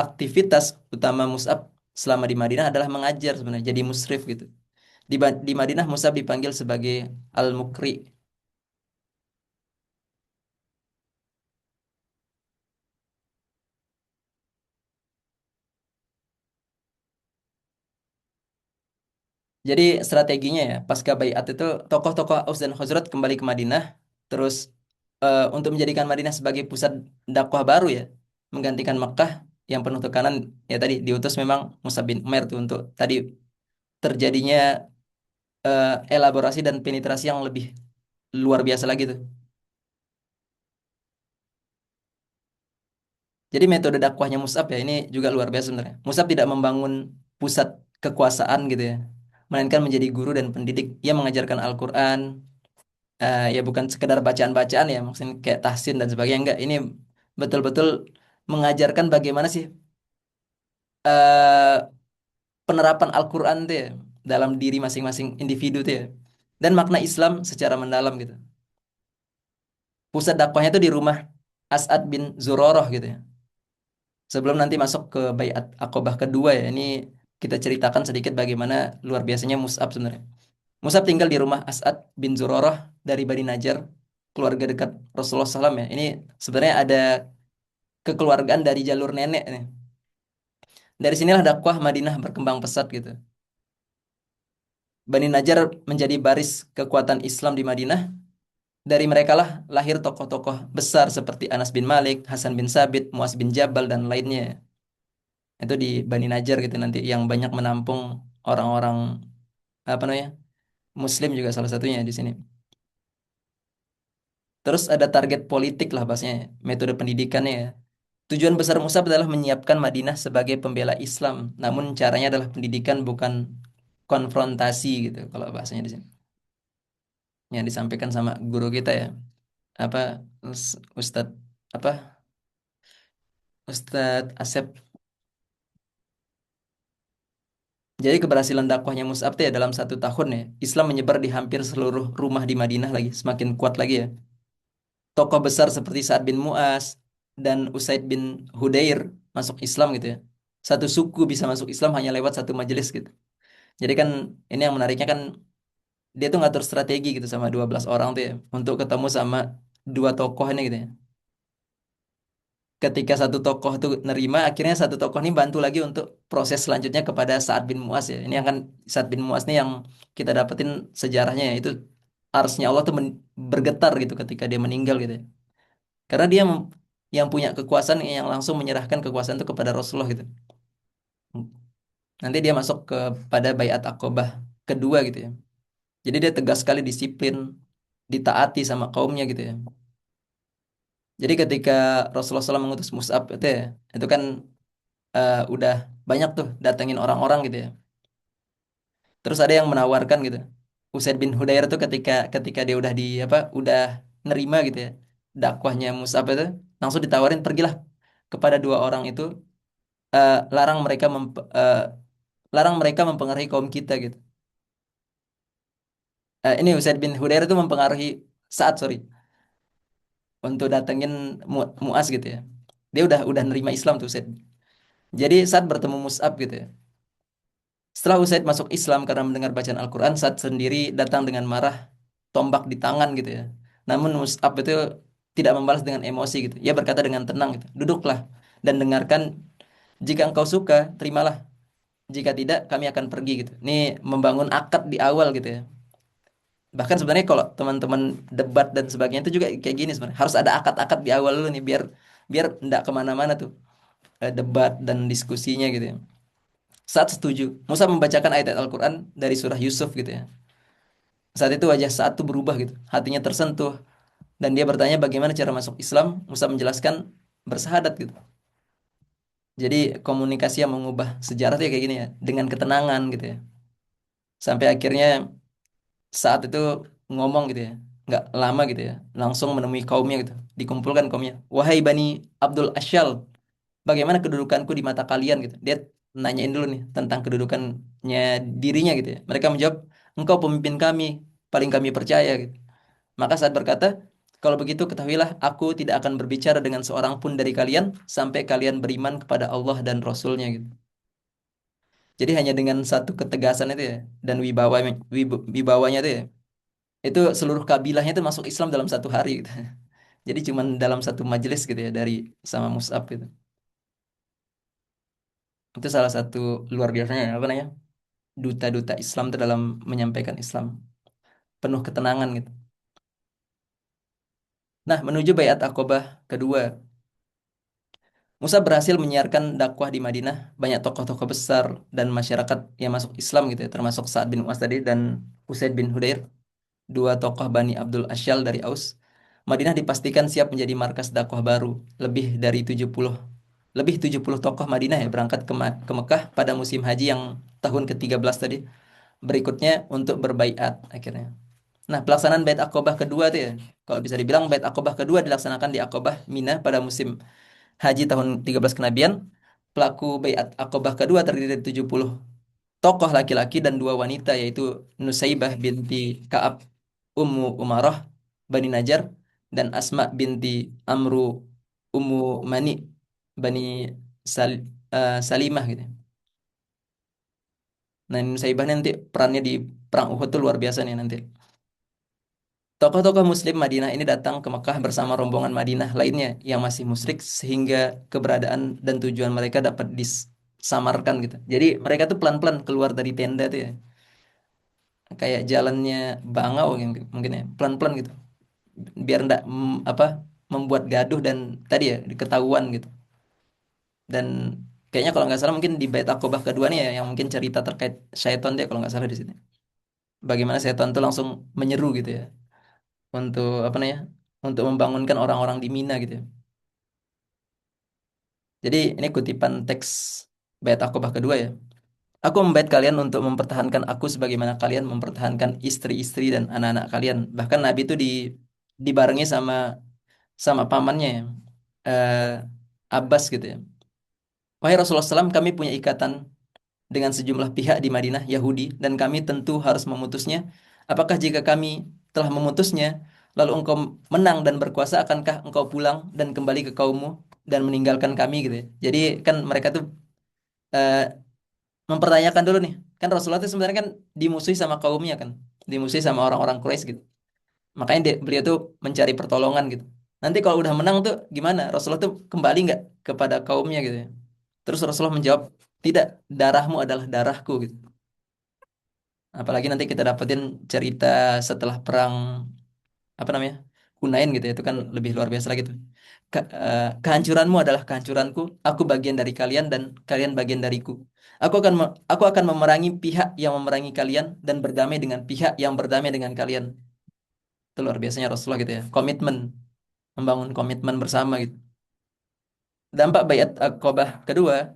aktivitas utama Mus'ab selama di Madinah adalah mengajar sebenarnya, jadi musrif gitu. Di Madinah Mus'ab dipanggil sebagai Al-Mukri. Jadi strateginya ya, pasca baiat itu tokoh-tokoh Aus dan Khazraj kembali ke Madinah, terus untuk menjadikan Madinah sebagai pusat dakwah baru ya, menggantikan Mekah yang penuh tekanan ya tadi diutus memang Mus'ab bin Umair tuh untuk tadi terjadinya elaborasi dan penetrasi yang lebih luar biasa lagi tuh. Jadi metode dakwahnya Mus'ab ya ini juga luar biasa sebenarnya. Mus'ab tidak membangun pusat kekuasaan gitu ya, melainkan menjadi guru dan pendidik. Ia mengajarkan Al-Quran, ya bukan sekedar bacaan-bacaan ya, maksudnya kayak tahsin dan sebagainya enggak. Ini betul-betul mengajarkan bagaimana sih eh, penerapan Al-Quran tuh ya dalam diri masing-masing individu tuh ya. Dan makna Islam secara mendalam gitu. Pusat dakwahnya itu di rumah As'ad bin Zurarah gitu ya. Sebelum nanti masuk ke Baiat Aqobah kedua ya, ini kita ceritakan sedikit bagaimana luar biasanya Mus'ab sebenarnya. Mus'ab tinggal di rumah As'ad bin Zurarah dari Bani Najjar, keluarga dekat Rasulullah SAW ya. Ini sebenarnya ada kekeluargaan dari jalur nenek nih. Dari sinilah dakwah Madinah berkembang pesat gitu. Bani Najjar menjadi baris kekuatan Islam di Madinah. Dari mereka lah lahir tokoh-tokoh besar seperti Anas bin Malik, Hasan bin Sabit, Muaz bin Jabal dan lainnya. Itu di Bani Najjar gitu nanti yang banyak menampung orang-orang apa namanya? Muslim juga salah satunya di sini. Terus ada target politik lah bahasanya, metode pendidikannya ya. Tujuan besar Musab adalah menyiapkan Madinah sebagai pembela Islam. Namun caranya adalah pendidikan bukan konfrontasi gitu kalau bahasanya di sini. Yang disampaikan sama guru kita ya. Apa Ustadz apa Ustadz Asep. Jadi keberhasilan dakwahnya Mus'ab tuh ya dalam 1 tahun ya, Islam menyebar di hampir seluruh rumah di Madinah lagi, semakin kuat lagi ya. Tokoh besar seperti Sa'ad bin Mu'az dan Usaid bin Hudair masuk Islam gitu ya. Satu suku bisa masuk Islam hanya lewat satu majelis gitu. Jadi kan ini yang menariknya kan dia tuh ngatur strategi gitu sama 12 orang tuh ya untuk ketemu sama dua tokoh ini gitu ya. Ketika satu tokoh tuh nerima, akhirnya satu tokoh ini bantu lagi untuk proses selanjutnya kepada Sa'ad bin Mu'az ya. Ini yang kan Sa'ad bin Mu'az nih yang kita dapetin sejarahnya ya. Itu arsnya Allah tuh bergetar gitu ketika dia meninggal gitu ya. Karena dia yang punya kekuasaan yang langsung menyerahkan kekuasaan itu kepada Rasulullah gitu. Nanti dia masuk kepada Baiat Aqobah kedua gitu ya. Jadi dia tegas sekali disiplin, ditaati sama kaumnya gitu ya. Jadi ketika Rasulullah SAW mengutus Mus'ab itu kan udah banyak tuh datengin orang-orang gitu ya. Terus ada yang menawarkan gitu. Usaid bin Hudair tuh ketika ketika dia udah di apa udah nerima gitu ya dakwahnya Mus'ab itu langsung ditawarin pergilah kepada dua orang itu larang mereka larang mereka mempengaruhi kaum kita gitu. Ini Usaid bin Hudair itu mempengaruhi saat sorry untuk datengin Mu'az gitu ya. Dia udah nerima Islam tuh Usaid. Jadi saat bertemu Mus'ab gitu ya. Setelah Usaid masuk Islam karena mendengar bacaan Al-Quran, saat sendiri datang dengan marah, tombak di tangan gitu ya. Namun Mus'ab itu tidak membalas dengan emosi gitu. Ia berkata dengan tenang gitu, duduklah dan dengarkan. Jika engkau suka, terimalah. Jika tidak, kami akan pergi gitu. Ini membangun akad di awal gitu ya. Bahkan sebenarnya kalau teman-teman debat dan sebagainya itu juga kayak gini sebenarnya. Harus ada akad-akad di awal dulu nih biar biar ndak kemana-mana tuh debat dan diskusinya gitu ya. Saat setuju, Musa membacakan ayat Al-Quran dari surah Yusuf gitu ya. Saat itu wajah Sa'ad tuh berubah gitu. Hatinya tersentuh. Dan dia bertanya bagaimana cara masuk Islam. Musa menjelaskan bersahadat gitu. Jadi komunikasi yang mengubah sejarah tuh ya kayak gini ya. Dengan ketenangan gitu ya. Sampai akhirnya saat itu ngomong gitu ya. Nggak lama gitu ya. Langsung menemui kaumnya gitu. Dikumpulkan kaumnya. Wahai Bani Abdul Asyal. Bagaimana kedudukanku di mata kalian gitu. Dia nanyain dulu nih tentang kedudukannya dirinya gitu ya. Mereka menjawab, engkau pemimpin kami, paling kami percaya gitu. Maka saat berkata, kalau begitu ketahuilah aku tidak akan berbicara dengan seorang pun dari kalian sampai kalian beriman kepada Allah dan Rasulnya gitu. Jadi hanya dengan satu ketegasan itu ya dan wibawanya itu ya, itu seluruh kabilahnya itu masuk Islam dalam 1 hari gitu. Jadi cuman dalam satu majelis gitu ya dari sama Mus'ab gitu. Itu salah satu luar biasanya apa namanya? Duta-duta Islam itu dalam menyampaikan Islam penuh ketenangan gitu. Nah, menuju Baiat Aqobah kedua, Musa berhasil menyiarkan dakwah di Madinah, banyak tokoh-tokoh besar dan masyarakat yang masuk Islam gitu ya, termasuk Sa'ad bin Mu'adz tadi dan Usaid bin Hudair, dua tokoh Bani Abdul Asyal dari Aus. Madinah dipastikan siap menjadi markas dakwah baru. Lebih 70 tokoh Madinah ya berangkat ke Mekah pada musim haji yang tahun ke-13 tadi. Berikutnya untuk berbaiat akhirnya. Nah, pelaksanaan Bait Aqobah kedua tuh ya. Kalau bisa dibilang Bait Aqobah kedua dilaksanakan di Aqobah Mina pada musim haji tahun 13 kenabian. Pelaku Baiat Aqobah kedua terdiri dari 70 tokoh laki-laki dan dua wanita yaitu Nusaibah binti Ka'ab Ummu Umarah Bani Najjar dan Asma binti Amru Ummu Mani Bani Salimah gitu. Nah, Nusaibah nanti perannya di perang Uhud tuh luar biasa nih nanti. Tokoh-tokoh Muslim Madinah ini datang ke Mekah bersama rombongan Madinah lainnya yang masih musyrik sehingga keberadaan dan tujuan mereka dapat disamarkan gitu. Jadi mereka tuh pelan-pelan keluar dari tenda tuh ya. kayak jalannya bangau mungkin ya, pelan-pelan gitu. Biar ndak apa membuat gaduh dan tadi ya ketahuan gitu. Dan kayaknya kalau nggak salah mungkin di bait Aqobah kedua nih ya, yang mungkin cerita terkait syaitan dia kalau nggak salah di sini. Bagaimana syaitan tuh langsung menyeru gitu ya untuk apa namanya? Untuk membangunkan orang-orang di Mina gitu ya. Jadi ini kutipan teks bait Aqobah kedua ya. Aku membait kalian untuk mempertahankan aku sebagaimana kalian mempertahankan istri-istri dan anak-anak kalian. Bahkan Nabi itu dibarengi sama sama pamannya ya. Abbas gitu ya. Wahai Rasulullah SAW, kami punya ikatan dengan sejumlah pihak di Madinah Yahudi dan kami tentu harus memutusnya. Apakah jika kami telah memutusnya, lalu engkau menang dan berkuasa, akankah engkau pulang dan kembali ke kaummu dan meninggalkan kami gitu ya. Jadi kan mereka tuh eh, mempertanyakan dulu nih. Kan Rasulullah itu sebenarnya kan dimusuhi sama kaumnya kan. Dimusuhi sama orang-orang Quraisy gitu. Makanya beliau tuh mencari pertolongan gitu. Nanti kalau udah menang tuh gimana? Rasulullah tuh kembali nggak kepada kaumnya gitu ya. Terus Rasulullah menjawab, tidak, darahmu adalah darahku gitu. Apalagi nanti kita dapetin cerita setelah perang apa namanya? Hunain gitu ya. Itu kan lebih luar biasa lagi tuh. Kehancuranmu adalah kehancuranku, aku bagian dari kalian dan kalian bagian dariku. Aku akan memerangi pihak yang memerangi kalian dan berdamai dengan pihak yang berdamai dengan kalian. Itu luar biasanya Rasulullah gitu ya. Komitmen, membangun komitmen bersama gitu. Dampak Baiat Aqobah kedua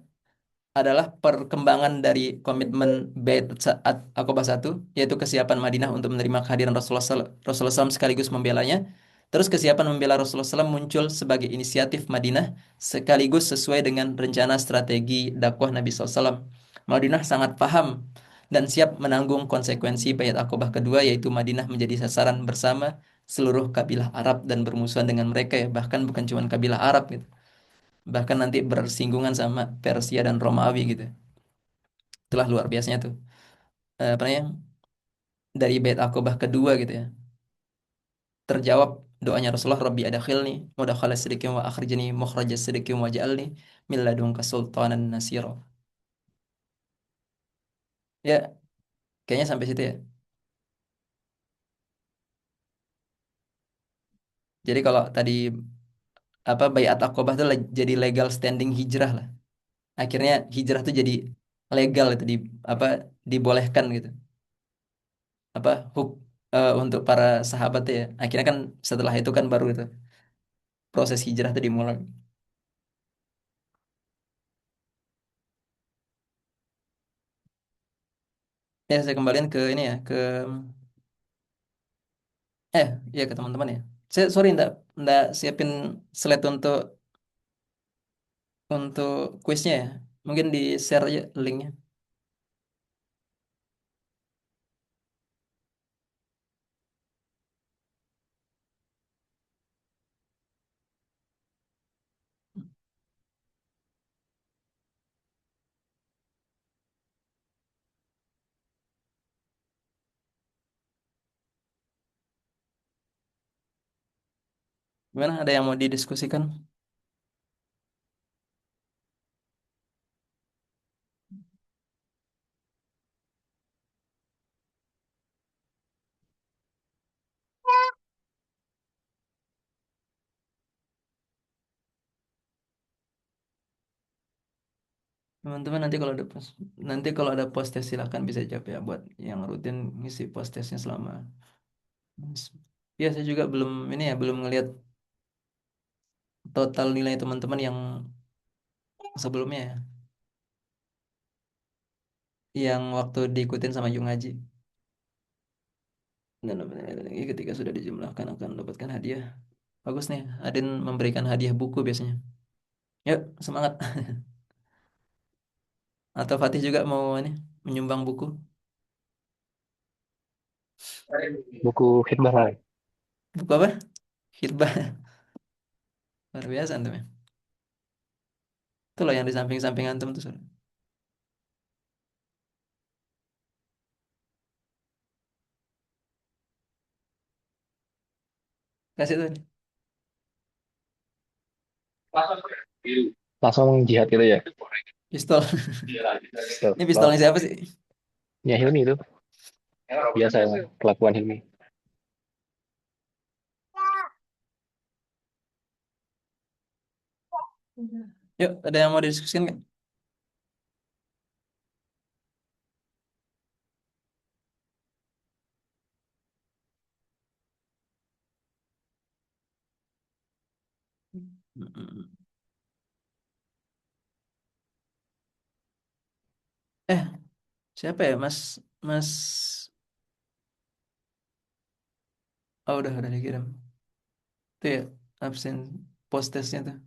adalah perkembangan dari komitmen Bait saat Aqobah satu, yaitu kesiapan Madinah untuk menerima kehadiran Rasulullah SAW sekaligus membelanya. Terus kesiapan membela Rasulullah SAW muncul sebagai inisiatif Madinah sekaligus sesuai dengan rencana strategi dakwah Nabi SAW. Madinah sangat paham dan siap menanggung konsekuensi Bait Aqobah kedua, yaitu Madinah menjadi sasaran bersama seluruh kabilah Arab dan bermusuhan dengan mereka ya, bahkan bukan cuma kabilah Arab gitu, bahkan nanti bersinggungan sama Persia dan Romawi gitu. Itulah luar biasanya tuh. Apa namanya? Dari bait Aqobah kedua gitu ya. Terjawab doanya Rasulullah, Rabbi adakhilni mudakhala sidqin wa akhrijni mukhraja sidqin wa ja'alni min ladunka sultanan nasira. Ya, kayaknya sampai situ ya. Jadi kalau tadi apa baiat Aqobah tuh jadi legal standing hijrah lah. Akhirnya hijrah tuh jadi legal itu apa dibolehkan gitu. Apa untuk para sahabat ya. Akhirnya kan setelah itu kan baru itu proses hijrah itu dimulai. Ya, saya kembaliin ke ini ya, ya ke teman-teman ya. Saya sorry ndak siapin slide untuk kuisnya ya. Mungkin di share aja linknya. Gimana? Ada yang mau didiskusikan? Teman-teman nanti kalau ada post test silakan bisa jawab ya buat yang rutin ngisi post testnya selama. Ya saya juga belum ngelihat total nilai teman-teman yang sebelumnya ya, yang waktu diikutin sama Yung Haji. Dan ketika sudah dijumlahkan akan mendapatkan hadiah. Bagus nih, Adin memberikan hadiah buku biasanya. Yuk, semangat. Atau Fatih juga mau ini menyumbang buku.
Buku khidmah lah.
Buku apa? Khidbah. Luar biasa antum ya. Itu loh yang di samping-samping antum tuh. Sur. Kasih tuh.
Langsung jihad gitu ya.
Pistol.
Tuh,
Ini pistolnya siapa sih?
ya Hilmi itu.
Biasa ya, kelakuan Hilmi. Yuk, ada yang mau didiskusikan nggak? Eh, siapa ya, Mas? Mas, oh udah dikirim. Itu ya, absen post testnya tuh.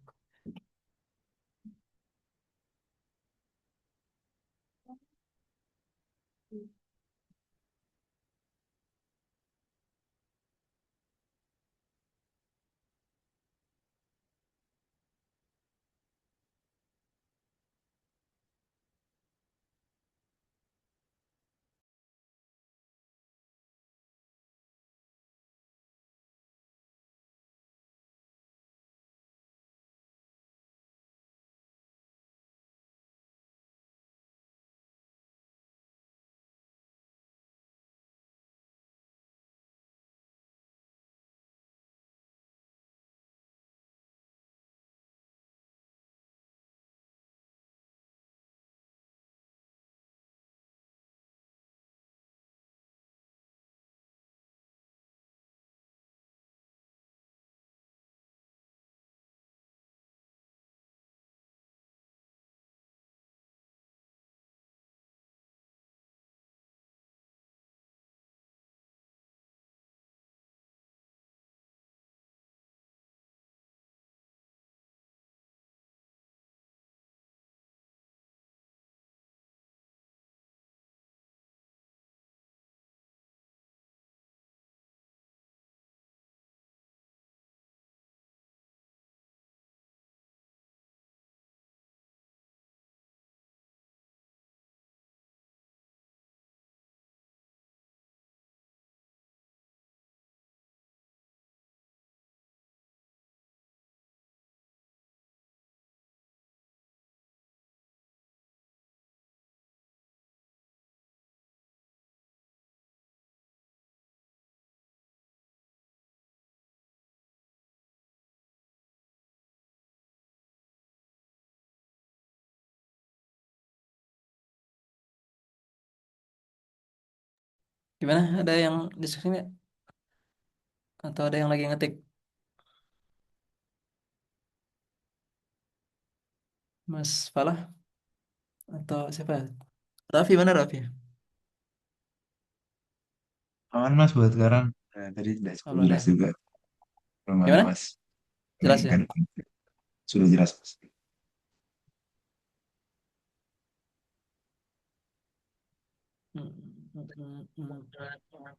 Gimana? Ada yang diskusi nggak? Atau ada yang lagi ngetik? Mas Falah? Atau siapa? Raffi, mana Raffi?
Aman Mas buat sekarang. Nah, tadi sudah cukup
Aman
jelas
ya?
juga. Belum ada
Gimana?
Mas.
Jelas ya?
Mainkan. Sudah jelas Mas.
Hmm, hmm, hmm, hmm.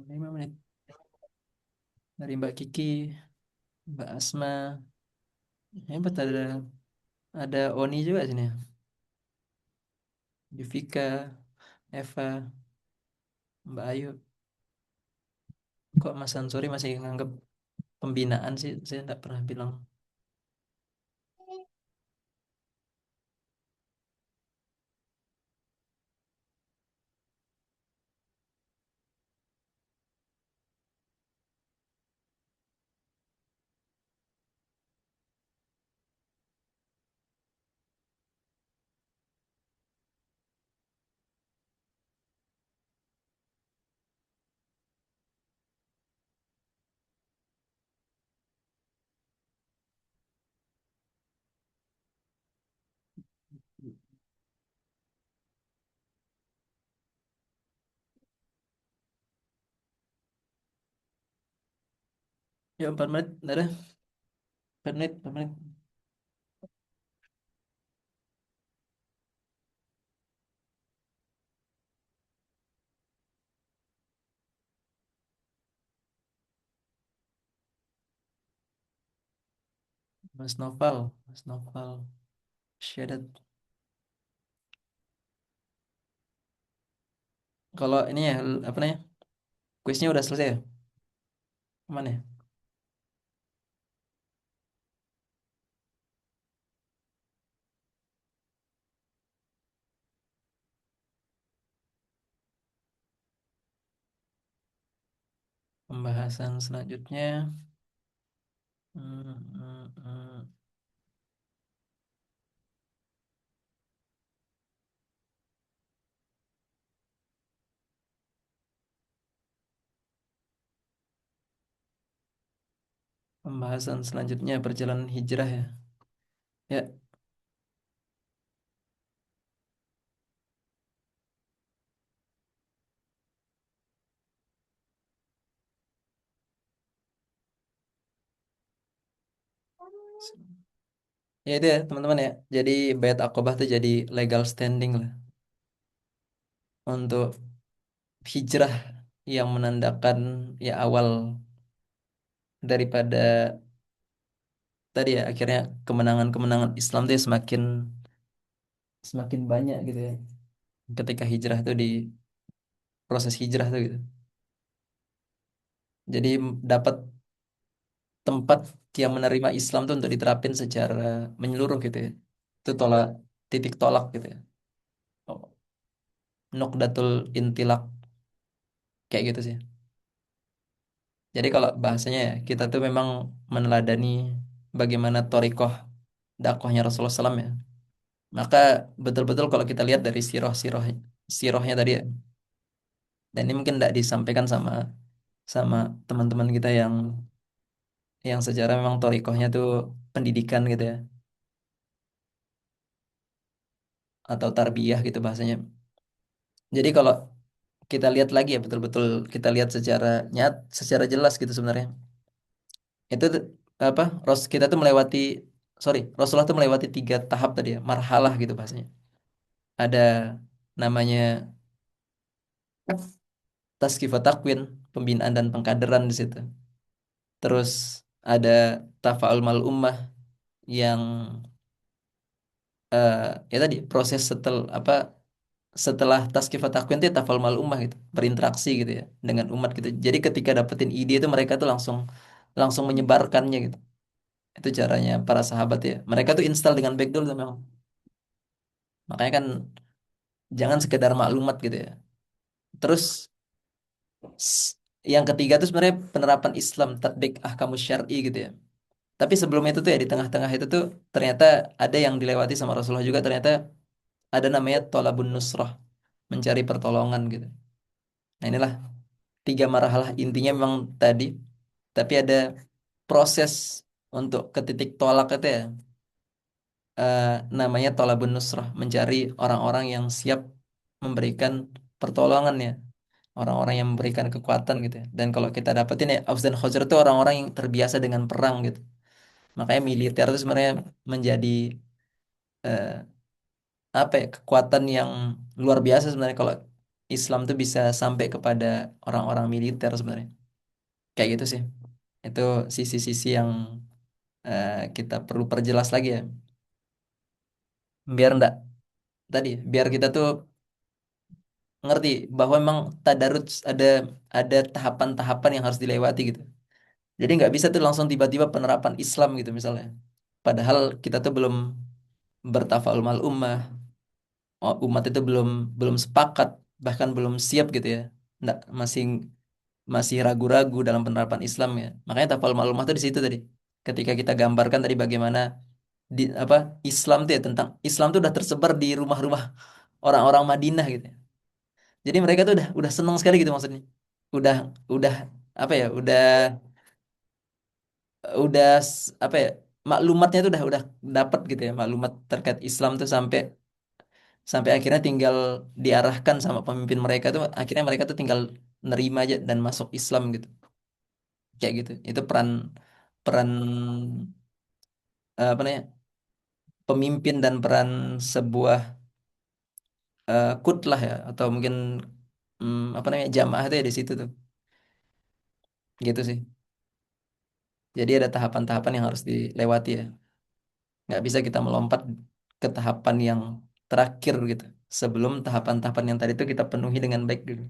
5 menit dari Mbak Kiki, Mbak Asma. Hebat, ada Oni juga sini ya. Yuvika, Eva, Mbak Ayu. Kok Mas Ansori masih nganggap pembinaan sih? Saya nggak pernah bilang. Ya 4 menit, nggak ada. 4 menit, 4 menit. Mas Noval, Mas Noval. Syadat. Kalau ini ya, apa namanya? Kuisnya udah selesai ya? Mana ya? Pembahasan selanjutnya. Hmm, hmm, hmm. Pembahasan selanjutnya perjalanan hijrah ya. Ya, ya itu ya teman-teman ya. Jadi Baiat Aqabah tuh jadi legal standing lah untuk hijrah yang menandakan ya awal daripada tadi ya akhirnya kemenangan-kemenangan Islam tuh ya semakin semakin banyak gitu ya. Ketika hijrah tuh di proses hijrah tuh gitu. Jadi dapat tempat yang menerima Islam tuh untuk diterapin secara menyeluruh gitu ya. Itu tolak titik tolak gitu ya. Oh, Nuqdatul intilak kayak gitu sih. Jadi kalau bahasanya ya kita tuh memang meneladani bagaimana torikoh dakwahnya Rasulullah SAW ya. Maka betul-betul kalau kita lihat dari sirohnya tadi ya. Dan ini mungkin tidak disampaikan sama sama teman-teman kita yang secara memang torikohnya tuh pendidikan gitu ya atau tarbiyah gitu bahasanya. Jadi kalau kita lihat lagi ya betul-betul kita lihat secara secara jelas gitu sebenarnya. Itu apa? Kita tuh melewati Rasulullah tuh melewati 3 tahap tadi ya, marhalah gitu bahasanya. Ada namanya tazkiyah wa takwin, pembinaan dan pengkaderan di situ. Terus ada tafa'ul mal ummah yang eh, ya tadi proses setelah tazkiyah wa takwin itu ya tafa'ul mal ummah gitu, berinteraksi gitu ya dengan umat gitu. Jadi ketika dapetin ide itu mereka tuh langsung langsung menyebarkannya gitu. Itu caranya para sahabat ya. Mereka tuh install dengan baik dulu tuh memang. Makanya kan jangan sekedar maklumat gitu ya. Terus s- yang ketiga tuh sebenarnya penerapan Islam, tatbik ahkamus syar'i gitu ya. Tapi sebelum itu tuh ya di tengah-tengah itu tuh ternyata ada yang dilewati sama Rasulullah juga ternyata ada namanya tolabun nusrah, mencari pertolongan gitu. Nah inilah 3 marhalah intinya memang tadi, tapi ada proses untuk ke titik tolak itu ya eh, namanya tolabun nusrah, mencari orang-orang yang siap memberikan pertolongan ya, orang-orang yang memberikan kekuatan gitu ya. Dan kalau kita dapetin ya Aus dan Khazraj itu orang-orang yang terbiasa dengan perang gitu. Makanya militer itu sebenarnya menjadi eh, apa ya kekuatan yang luar biasa sebenarnya kalau Islam tuh bisa sampai kepada orang-orang militer sebenarnya. Kayak gitu sih. Itu sisi-sisi yang kita perlu perjelas lagi ya. Biar enggak tadi biar kita tuh ngerti bahwa memang tadarus ada tahapan-tahapan yang harus dilewati gitu. Jadi nggak bisa tuh langsung tiba-tiba penerapan Islam gitu misalnya. Padahal kita tuh belum bertafaul mal ummah, umat itu belum belum sepakat, bahkan belum siap gitu ya. Nggak, masih masih ragu-ragu dalam penerapan Islam ya. Makanya tafaul mal ummah tuh di situ tadi. Ketika kita gambarkan tadi bagaimana di apa Islam tuh ya tentang Islam tuh udah tersebar di rumah-rumah orang-orang Madinah gitu ya. Jadi mereka tuh udah senang sekali gitu maksudnya. Udah udah apa ya? Apa ya? Maklumatnya tuh udah dapat gitu ya. Maklumat terkait Islam tuh sampai sampai akhirnya tinggal diarahkan sama pemimpin mereka tuh akhirnya mereka tuh tinggal nerima aja dan masuk Islam gitu. Kayak gitu. Itu peran peran apa namanya? Pemimpin dan peran sebuah kut lah ya atau mungkin apa namanya? Jamaah itu ya di situ tuh. Gitu sih. Jadi ada tahapan-tahapan yang harus dilewati ya. Nggak bisa kita melompat ke tahapan yang terakhir gitu. Sebelum tahapan-tahapan yang tadi itu kita penuhi dengan baik dulu.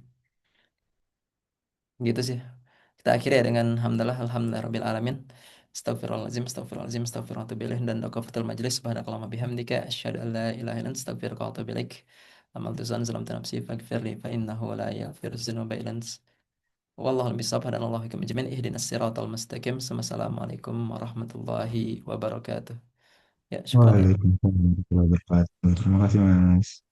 Gitu sih. Kita akhiri ya dengan hamdalah alhamdulillah rabbil alamin. Astagfirullahaladzim, astagfirullahaladzim, astagfirullahaladzim, dan dokafatul majlis. Subhanakallahumma bihamdika. Asyhadu an la ilaha illa anta astaghfiruka wa atubu ilaik. Amal tuzan salam tanapsi faghfirli fa innahu la yaghfiru dzunuba illa ant. Wallahu a'lam bishawab. Hadanallahu bikum ajmain. Ihdinas siratal mustaqim. Assalamualaikum warahmatullahi wabarakatuh. Ya, syukran ya.
Waalaikumsalam warahmatullahi wabarakatuh. Terima kasih Mas.